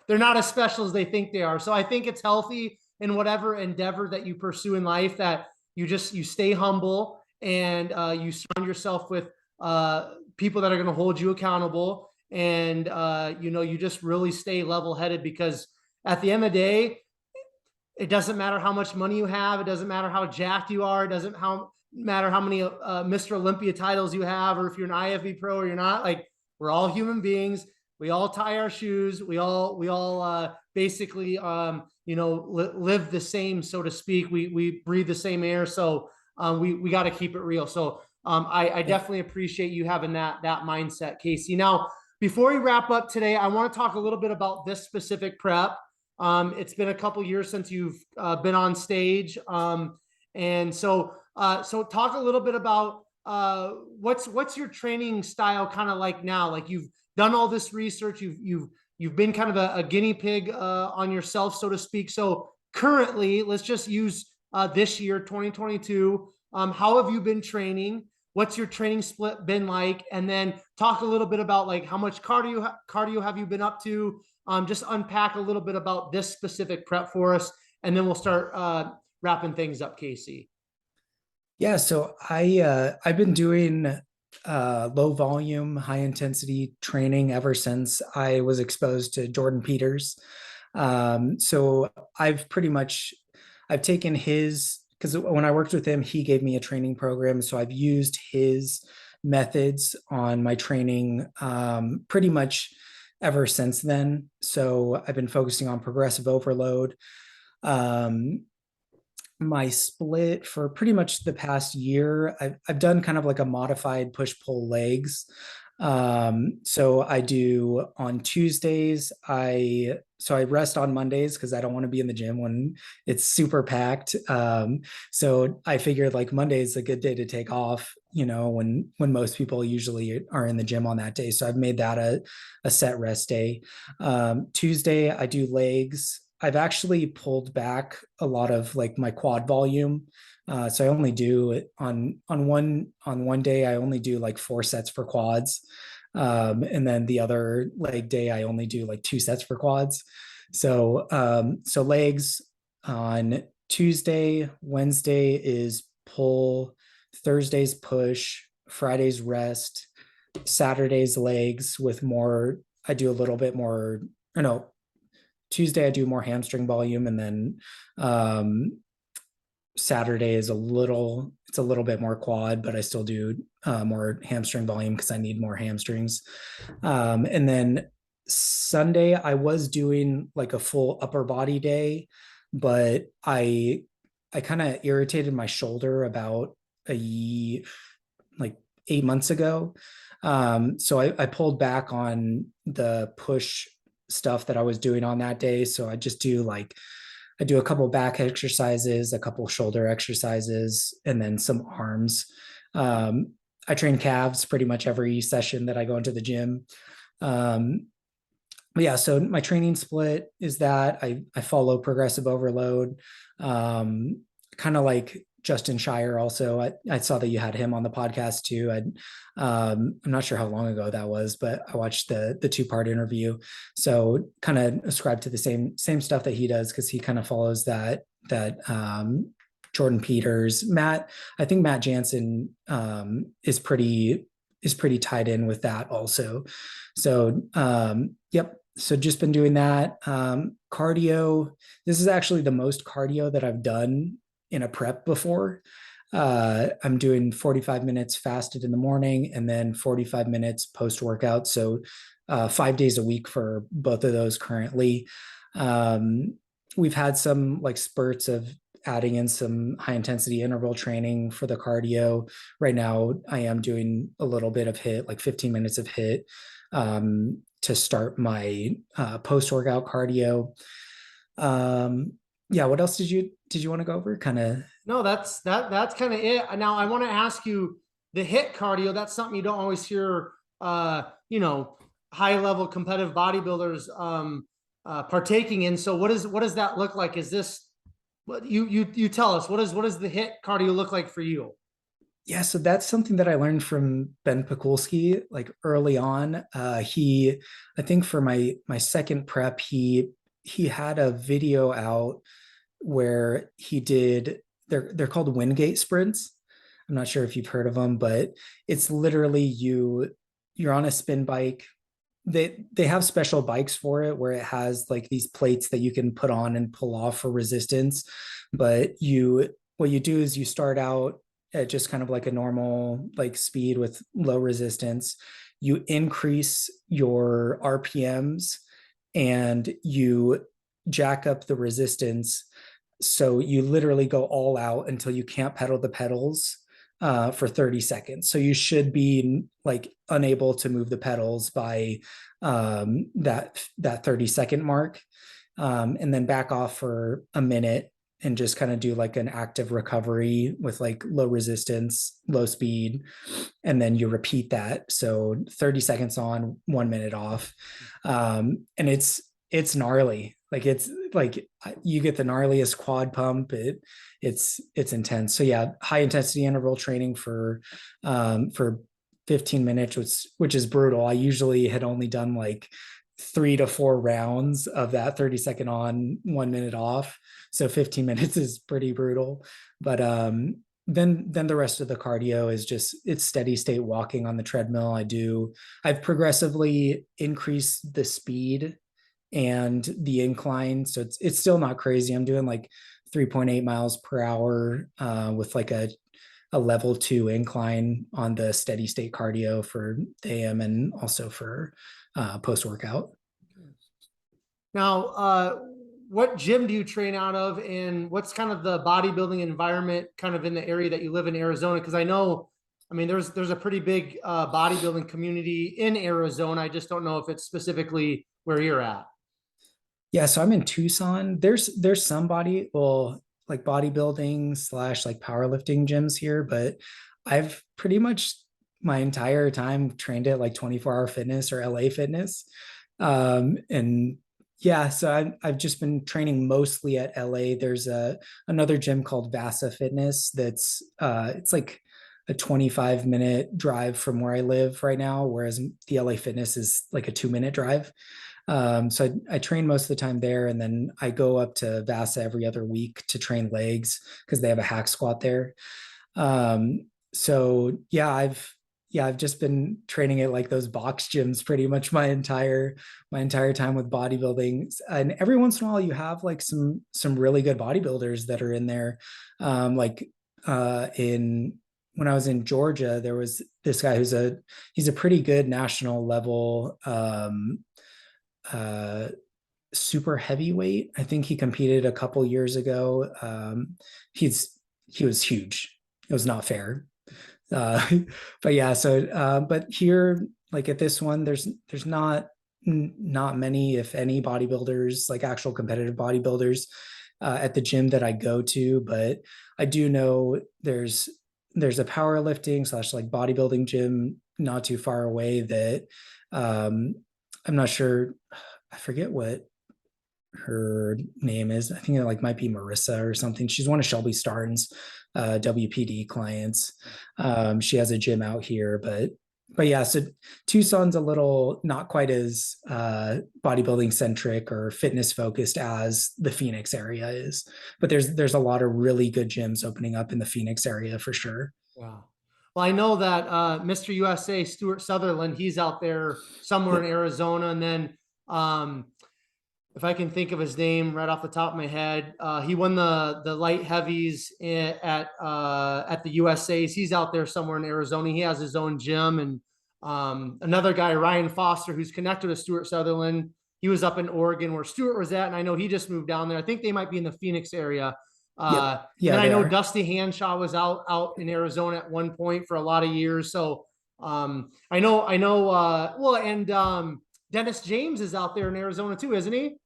they're not as special as they think they are. So I think it's healthy in whatever endeavor that you pursue in life that you stay humble and you surround yourself with people that are going to hold you accountable, and you just really stay level headed, because at the end of the day, it doesn't matter how much money you have. It doesn't matter how jacked you are. It doesn't matter how many Mr. Olympia titles you have, or if you're an IFBB Pro or you're not. Like, we're all human beings. We all tie our shoes. We all basically, live the same, so to speak. We breathe the same air. So we got to keep it real. So I Yeah. definitely appreciate you having that mindset, Casey. Now, before we wrap up today, I want to talk a little bit about this specific prep. It's been a couple years since you've been on stage. And so, so talk a little bit about what's your training style kind of like now? Like you've done all this research, you've been kind of a guinea pig on yourself, so to speak. So currently, let's just use this year, 2022. How have you been training? What's your training split been like? And then talk a little bit about like how much cardio have you been up to? Just unpack a little bit about this specific prep for us, and then we'll start wrapping things up, Casey. Yeah, so I've been doing low volume, high intensity training ever since I was exposed to Jordan Peters. So I've taken his, because when I worked with him, he gave me a training program. So I've used his methods on my training pretty much ever since then. So I've been focusing on progressive overload. My split for pretty much the past year, I've done kind of like a modified push-pull legs. So I do on Tuesdays, so I rest on Mondays because I don't want to be in the gym when it's super packed. So I figured like Monday is a good day to take off, when most people usually are in the gym on that day. So I've made that a set rest day. Tuesday I do legs. I've actually pulled back a lot of like my quad volume. So I only do it on one day, I only do like 4 sets for quads. And then the other leg day, I only do like 2 sets for quads. So legs on Tuesday, Wednesday is pull, Thursday's push, Friday's rest, Saturday's legs with more, I do a little bit more, or no, Tuesday I do more hamstring volume, and then Saturday is it's a little bit more quad, but I still do more hamstring volume because I need more hamstrings. And then Sunday I was doing like a full upper body day, but I kind of irritated my shoulder about like 8 months ago. So I pulled back on the push stuff that I was doing on that day. So I do a couple back exercises, a couple shoulder exercises, and then some arms. I train calves pretty much every session that I go into the gym. Yeah, so my training split is that I follow progressive overload, kind of like Justin Shire. Also, I saw that you had him on the podcast too. I'm not sure how long ago that was, but I watched the 2-part interview. So kind of ascribe to the same stuff that he does, because he kind of follows that Jordan Peters. I think Matt Jansen is pretty tied in with that also. So yep. So just been doing that. Cardio. This is actually the most cardio that I've done in a prep before. I'm doing 45 minutes fasted in the morning and then 45 minutes post workout. So 5 days a week for both of those currently. We've had some like spurts of adding in some high intensity interval training for the cardio. Right now I am doing a little bit of HIIT, like 15 minutes of HIIT to start my post workout cardio. Yeah, what else did you want to go over? Kind of. No, that's kind of it. Now I want to ask you the HIIT cardio. That's something you don't always hear. High level competitive bodybuilders partaking in. So what does that look like? Is this what you tell us? What does the HIIT cardio look like for you? Yeah, so that's something that I learned from Ben Pekulski like early on. I think for my second prep, he had a video out where they're called Wingate Sprints. I'm not sure if you've heard of them, but it's literally you're on a spin bike. They have special bikes for it where it has like these plates that you can put on and pull off for resistance. But what you do is you start out at just kind of like a normal like speed with low resistance. You increase your RPMs and you jack up the resistance. So you literally go all out until you can't pedal the pedals for 30 seconds. So you should be like unable to move the pedals by that 30-second mark. and then back off for a minute and just kind of do like an active recovery with like low resistance, low speed. And then you repeat that. So 30 seconds on, 1 minute off. And it's gnarly. Like it's like you get the gnarliest quad pump. It's intense. So yeah, high intensity interval training for 15 minutes, which is brutal. I usually had only done like 3 to 4 rounds of that 30-second on, 1 minute off. So 15 minutes is pretty brutal. But then the rest of the cardio is just it's steady state walking on the treadmill. I've progressively increased the speed and the incline. So it's still not crazy. I'm doing like 3.8 miles per hour with like a level 2 incline on the steady state cardio for AM and also for post workout. Now, what gym do you train out of, and what's kind of the bodybuilding environment kind of in the area that you live in Arizona? Because I know, I mean, there's a pretty big bodybuilding community in Arizona. I just don't know if it's specifically where you're at. Yeah, so I'm in Tucson. There's some like bodybuilding slash like powerlifting gyms here, but I've pretty much my entire time trained at like 24-hour fitness or LA Fitness. And yeah, so I've just been training mostly at LA. There's another gym called Vasa Fitness that's it's like a 25-minute drive from where I live right now, whereas the LA Fitness is like a 2-minute drive. So I train most of the time there, and then I go up to Vasa every other week to train legs because they have a hack squat there. So I've just been training at like those box gyms pretty much my entire time with bodybuilding. And every once in a while you have like some really good bodybuilders that are in there. In when I was in Georgia, there was this guy he's a pretty good national level super heavyweight. I think he competed a couple years ago. He was huge. It was not fair. But yeah, so but here, like at this one, there's not many, if any, bodybuilders, like actual competitive bodybuilders, at the gym that I go to. But I do know there's a powerlifting slash like bodybuilding gym not too far away that I'm not sure. I forget what her name is. I think it like might be Marissa or something. She's one of Shelby Starnes WPD clients. She has a gym out here, but yeah, so Tucson's a little not quite as bodybuilding centric or fitness focused as the Phoenix area is, but there's a lot of really good gyms opening up in the Phoenix area for sure. Wow. Well, I know that Mr. USA, Stuart Sutherland, he's out there somewhere in Arizona. And then if I can think of his name right off the top of my head, he won the light heavies at the USA's. He's out there somewhere in Arizona. He has his own gym. And another guy, Ryan Foster, who's connected with Stuart Sutherland, he was up in Oregon where Stuart was at, and I know he just moved down there. I think they might be in the Phoenix area. Yep. Yeah, and I know Dusty Hanshaw was out in Arizona at one point for a lot of years. So I know well, and Dennis James is out there in Arizona too, isn't he?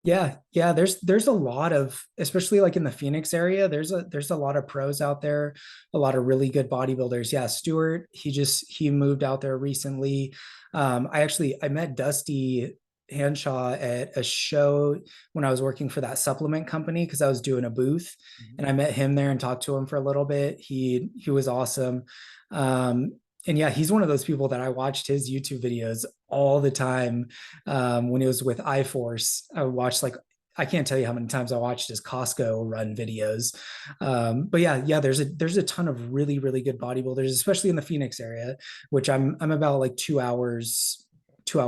Yeah, there's a lot of, especially like in the Phoenix area, there's a lot of pros out there, a lot of really good bodybuilders. Yeah, Stuart, he moved out there recently. I met Dusty Hanshaw at a show when I was working for that supplement company because I was doing a booth, and I met him there and talked to him for a little bit. He was awesome. And yeah, he's one of those people that I watched his YouTube videos all the time. When he was with iForce, I would watch like, I can't tell you how many times I watched his Costco run videos. But yeah, there's a ton of really, really good bodybuilders, especially in the Phoenix area, which I'm about like 2 hours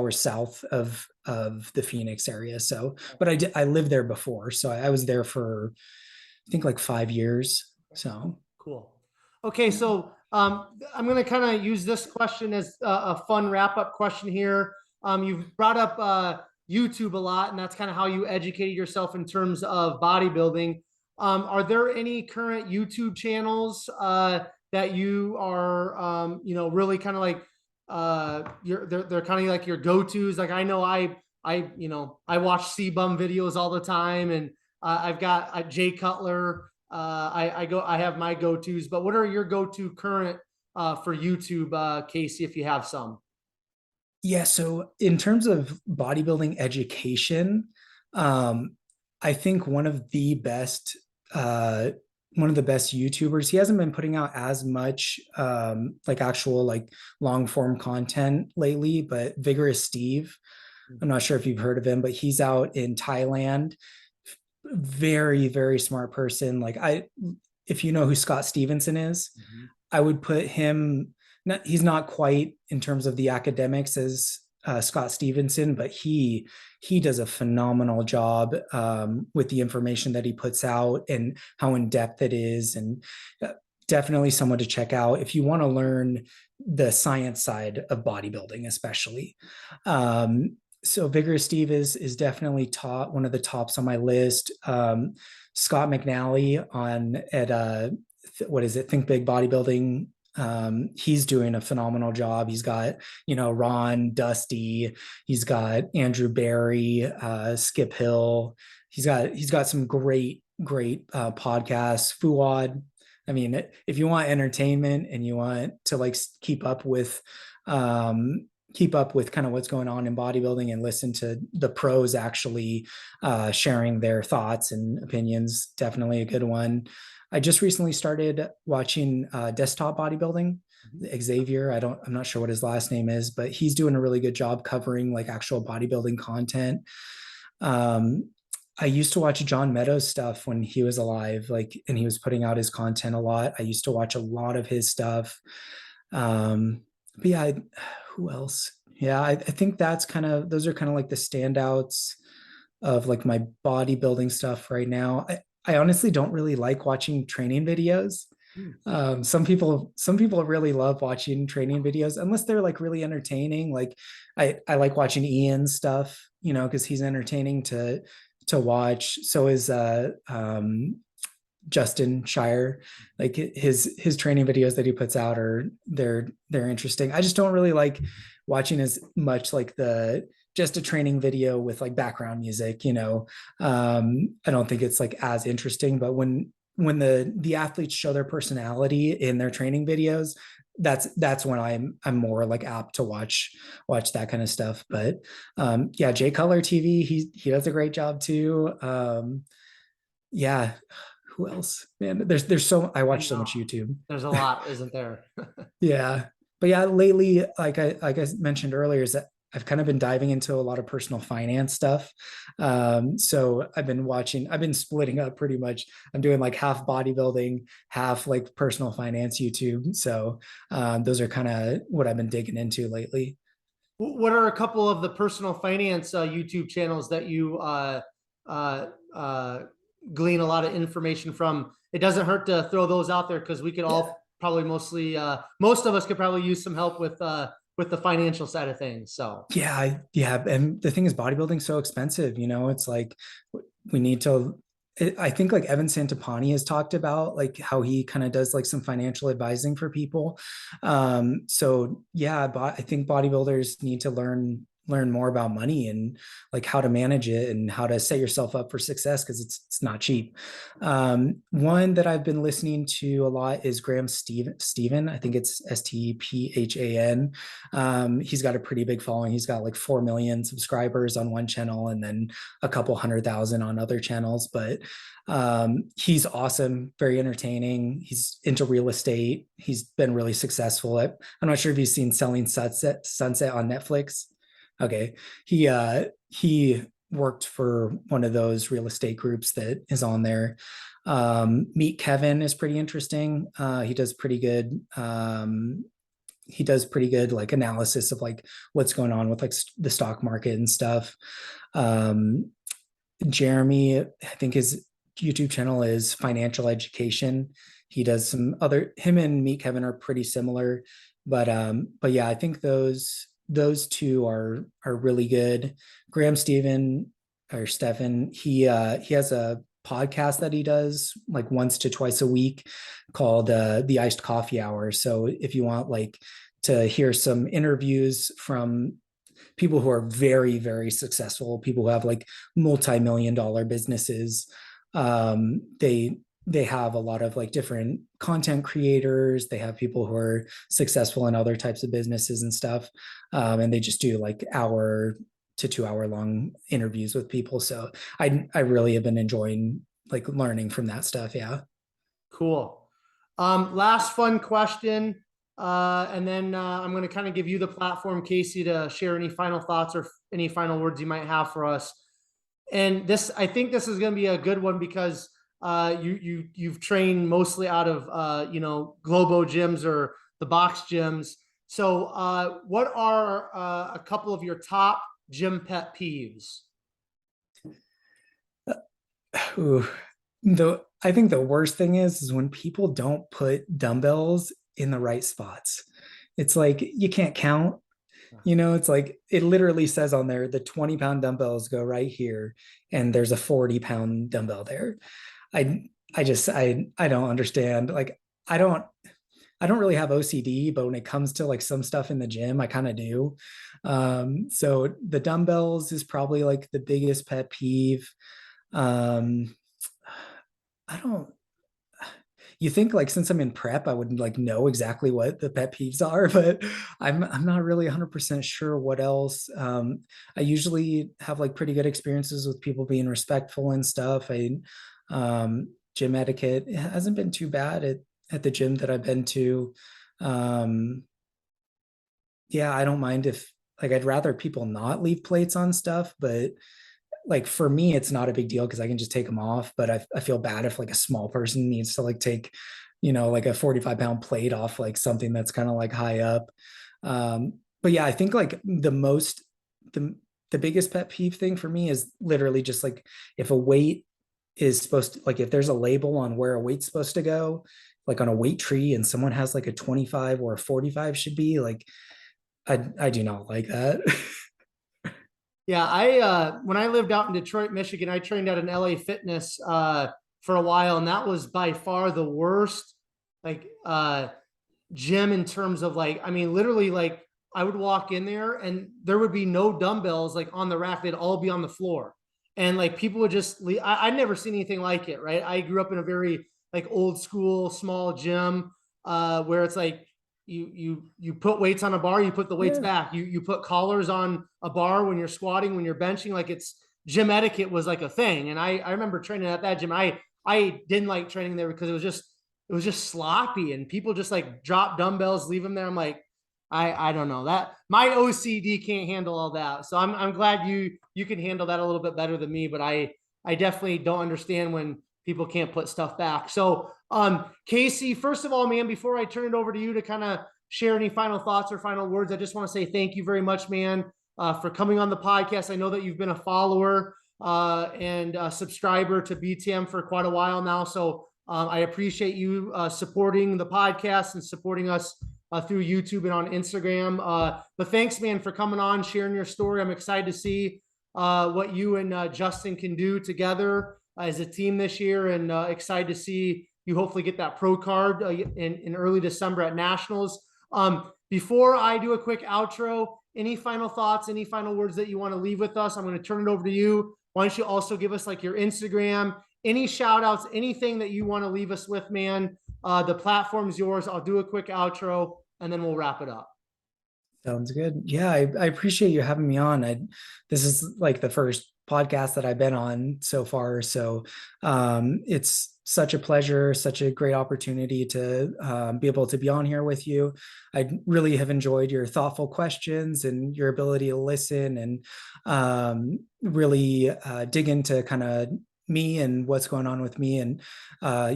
south of the Phoenix area. So, but I lived there before. So I was there for, I think like 5 years. So cool. Okay. So I'm going to kind of use this question as a fun wrap-up question here. You've brought up YouTube a lot, and that's kind of how you educated yourself in terms of bodybuilding. Are there any current YouTube channels that you are, really kind of like they're kind of like your go-tos? Like I know I I watch C-Bum videos all the time, and I've got Jay Cutler. I have my go-tos, but what are your go-to current for YouTube, Casey, if you have some? Yeah, so in terms of bodybuilding education, um, I think one of the best YouTubers, he hasn't been putting out as much like actual like long form content lately, but Vigorous Steve, I'm not sure if you've heard of him, but he's out in Thailand. Very, very smart person. If you know who Scott Stevenson is, I would put him, he's not quite in terms of the academics as Scott Stevenson, but he does a phenomenal job with the information that he puts out and how in depth it is, and definitely someone to check out if you want to learn the science side of bodybuilding, especially. So Vigorous Steve is definitely one of the tops on my list. Scott McNally at what is it, Think Big Bodybuilding. He's doing a phenomenal job. He's got, Ron, Dusty, he's got Andrew Barry, Skip Hill. He's got some great podcasts. Fuad. I mean, if you want entertainment and you want to like keep up with kind of what's going on in bodybuilding and listen to the pros actually sharing their thoughts and opinions, definitely a good one. I just recently started watching Desktop Bodybuilding. Xavier, I'm not sure what his last name is, but he's doing a really good job covering like actual bodybuilding content. I used to watch John Meadows stuff when he was alive, and he was putting out his content a lot. I used to watch a lot of his stuff. But yeah, who else? Yeah, I think those are kind of like the standouts of like my bodybuilding stuff right now. I honestly don't really like watching training videos. Some people really love watching training videos unless they're like really entertaining. Like I like watching Ian's stuff, because he's entertaining to watch. So is Justin Shire, like his training videos that he puts out they're interesting. I just don't really like watching as much like just a training video with like background music, I don't think it's like as interesting. But when the athletes show their personality in their training videos, that's when I'm more like apt to watch that kind of stuff. But yeah, Jay Cutler TV, he does a great job too. Yeah, who else? Man, I watch so much YouTube. There's a lot, isn't there? Yeah. But yeah, lately, like I mentioned earlier, is that I've kind of been diving into a lot of personal finance stuff. So I've been splitting up pretty much. I'm doing like half bodybuilding, half like personal finance YouTube. So those are kind of what I've been digging into lately. What are a couple of the personal finance YouTube channels that you glean a lot of information from? It doesn't hurt to throw those out there because we could all probably most of us could probably use some help with the financial side of things. So yeah. And the thing is, bodybuilding's so expensive, it's like we need to, I think like Evan Santapani has talked about like how he kind of does like some financial advising for people. So yeah, I think bodybuilders need to learn more about money and like how to manage it and how to set yourself up for success, because it's not cheap. One that I've been listening to a lot is Graham Stephen. I think it's Stephan. He's got a pretty big following. He's got like 4 million subscribers on one channel and then a couple 100,000 on other channels. But he's awesome, very entertaining. He's into real estate. He's been really successful. I'm not sure if you've seen Selling Sunset on Netflix. Okay. He worked for one of those real estate groups that is on there. Meet Kevin is pretty interesting. He does pretty good. He does pretty good like analysis of like what's going on with like the stock market and stuff. Jeremy, I think his YouTube channel is Financial Education. He does him and Meet Kevin are pretty similar, but yeah, I think those two are really good. Graham Stephan, he has a podcast that he does like once to twice a week called the Iced Coffee Hour. So if you want like to hear some interviews from people who are very, very successful, people who have like multi-million-dollar businesses. They have a lot of like different content creators. They have people who are successful in other types of businesses and stuff. And they just do like hour to 2 hour long interviews with people. So I really have been enjoying like learning from that stuff. Yeah. Cool. Last fun question. And then I'm going to kind of give you the platform, Casey, to share any final thoughts or any final words you might have for us. And this, I think this is going to be a good one because you've trained mostly out of Globo gyms or the box gyms. So what are a couple of your top gym pet peeves? Ooh, I think the worst thing is when people don't put dumbbells in the right spots. It's like you can't count. It's like it literally says on there the 20-pound dumbbells go right here, and there's a 40-pound dumbbell there. I don't understand. Like I don't really have OCD, but when it comes to like some stuff in the gym, I kind of do. So the dumbbells is probably like the biggest pet peeve. Um, I don't, you think like since I'm in prep, I would like know exactly what the pet peeves are, but I'm not really 100% sure what else. I usually have like pretty good experiences with people being respectful and stuff. Gym etiquette, it hasn't been too bad at the gym that I've been to. Um, yeah, I don't mind if like I'd rather people not leave plates on stuff, but like for me, it's not a big deal because I can just take them off. But I feel bad if like a small person needs to like take, like a 45-pound plate off like something that's kind of like high up. But yeah, I think like the the biggest pet peeve thing for me is literally just like if a weight is supposed to like if there's a label on where a weight's supposed to go, like on a weight tree, and someone has like a 25 or a 45 should be like, I do not like that. Yeah, I when I lived out in Detroit, Michigan, I trained at an LA Fitness for a while, and that was by far the worst like gym in terms of like, I mean, literally like I would walk in there and there would be no dumbbells like on the rack, they'd all be on the floor. And like people would just leave. I'd never seen anything like it, right? I grew up in a very like old school small gym where it's like you put weights on a bar, you put the weights Yeah. back. You put collars on a bar when you're squatting, when you're benching. Like it's gym etiquette was like a thing. And I remember training at that gym. I didn't like training there because it was just sloppy and people just like drop dumbbells, leave them there. I'm like, I don't know that my OCD can't handle all that. So I'm glad you can handle that a little bit better than me, but I definitely don't understand when people can't put stuff back. So Casey, first of all, man, before I turn it over to you to kind of share any final thoughts or final words, I just want to say thank you very much, man, for coming on the podcast. I know that you've been a follower and a subscriber to BTM for quite a while now. So I appreciate you supporting the podcast and supporting us through YouTube and on Instagram. But thanks, man, for coming on, sharing your story. I'm excited to see what you and Justin can do together as a team this year, and excited to see you hopefully get that pro card in early December at Nationals. Before I do a quick outro, any final thoughts, any final words that you want to leave with us? I'm going to turn it over to you. Why don't you also give us like your Instagram, any shout outs, anything that you want to leave us with, man? The platform's yours. I'll do a quick outro and then we'll wrap it up. Sounds good. Yeah, I appreciate you having me on. This is like the first podcast that I've been on so far. So it's such a pleasure, such a great opportunity to be able to be on here with you. I really have enjoyed your thoughtful questions and your ability to listen and really dig into kind of me and what's going on with me. And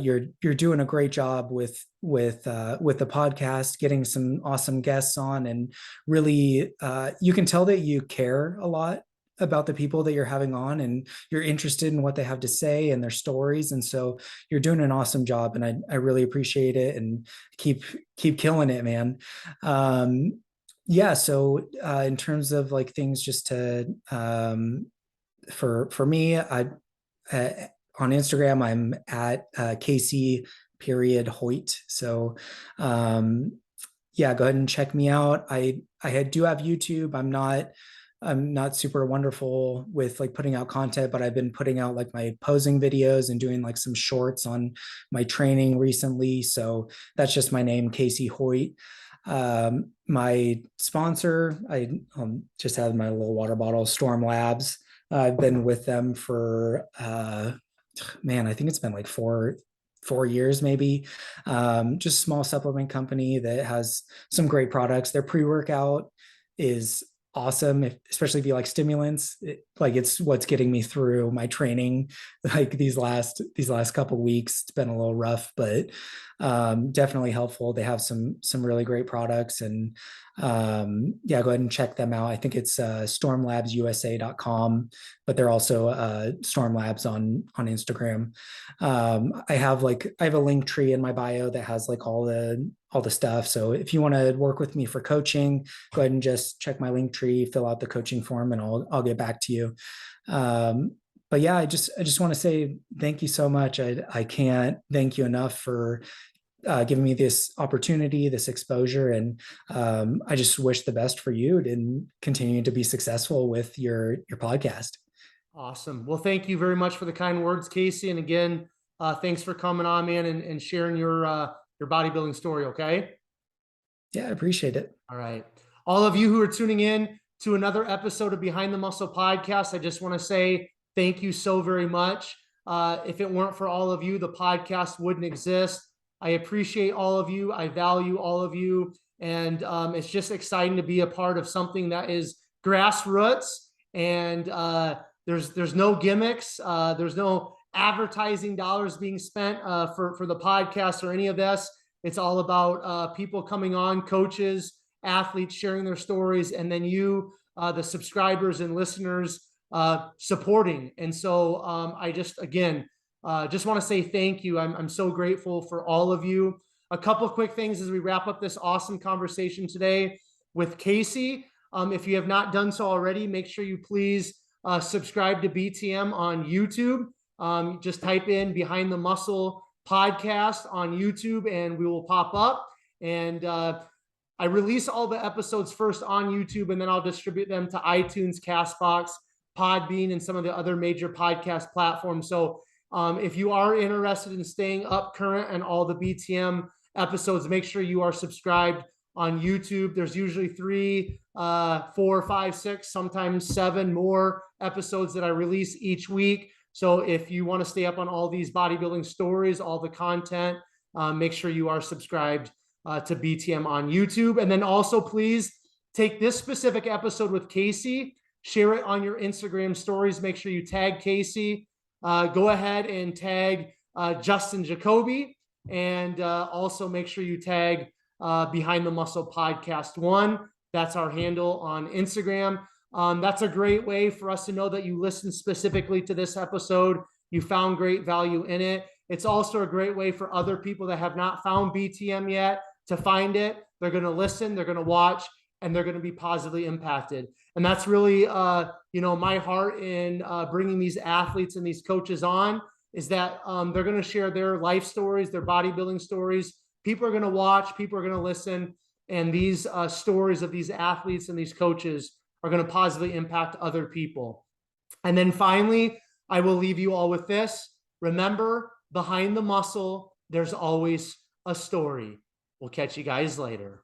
you're doing a great job with the podcast, getting some awesome guests on, and really you can tell that you care a lot about the people that you're having on, and you're interested in what they have to say and their stories. And so you're doing an awesome job, and I really appreciate it, and keep killing it, man. Yeah. So in terms of like things just to for me, on Instagram, I'm at Casey period Hoyt. So yeah, go ahead and check me out. I do have YouTube. I'm not I'm not super wonderful with like putting out content, but I've been putting out like my posing videos and doing like some shorts on my training recently. So that's just my name, Casey Hoyt. My sponsor, I just have my little water bottle, Storm Labs. I've been with them for man, I think it's been like 4 years maybe. Just a small supplement company that has some great products. Their pre-workout is awesome, especially if you like stimulants. Like it's what's getting me through my training. Like these last couple of weeks, it's been a little rough, but definitely helpful. They have some really great products, and yeah, go ahead and check them out. I think it's stormlabsusa.com, but they're also Storm Labs on Instagram. I have a link tree in my bio that has like all the stuff. So if you want to work with me for coaching, go ahead and just check my link tree, fill out the coaching form, and I'll get back to you. But yeah, I just want to say thank you so much. I can't thank you enough for giving me this opportunity, this exposure, and I just wish the best for you and continue to be successful with your podcast. Awesome. Well, thank you very much for the kind words, Casey. And again, thanks for coming on, man, and sharing your bodybuilding story. Okay. Yeah, I appreciate it. All right. All of you who are tuning in to another episode of Behind the Muscle podcast, I just want to say thank you so very much. If it weren't for all of you, the podcast wouldn't exist. I appreciate all of you. I value all of you. And it's just exciting to be a part of something that is grassroots, and there's no gimmicks. There's no advertising dollars being spent for the podcast or any of this. It's all about people coming on, coaches, athletes sharing their stories, and then you, the subscribers and listeners, supporting. And so I just want to say thank you. I'm so grateful for all of you. A couple of quick things as we wrap up this awesome conversation today with Casey. If you have not done so already, make sure you please subscribe to BTM on YouTube. Just type in Behind the Muscle podcast on YouTube and we will pop up. And I release all the episodes first on YouTube, and then I'll distribute them to iTunes, Castbox, Podbean, and some of the other major podcast platforms. So if you are interested in staying up current and all the BTM episodes, make sure you are subscribed on YouTube. There's usually 3, 4, 5, 6, sometimes 7 more episodes that I release each week. So if you want to stay up on all these bodybuilding stories, all the content, make sure you are subscribed to BTM on YouTube. And then also please take this specific episode with Casey, share it on your Instagram stories. Make sure you tag Casey. Go ahead and tag Justin Jacoby, and also make sure you tag Behind the Muscle Podcast 1. That's our handle on Instagram. That's a great way for us to know that you listened specifically to this episode. You found great value in it. It's also a great way for other people that have not found BTM yet to find it. They're going to listen, they're going to watch, and they're going to be positively impacted. And that's really, my heart in bringing these athletes and these coaches on, is that they're going to share their life stories, their bodybuilding stories. People are going to watch, people are going to listen, and these stories of these athletes and these coaches are going to positively impact other people. And then finally, I will leave you all with this. Remember, behind the muscle, there's always a story. We'll catch you guys later.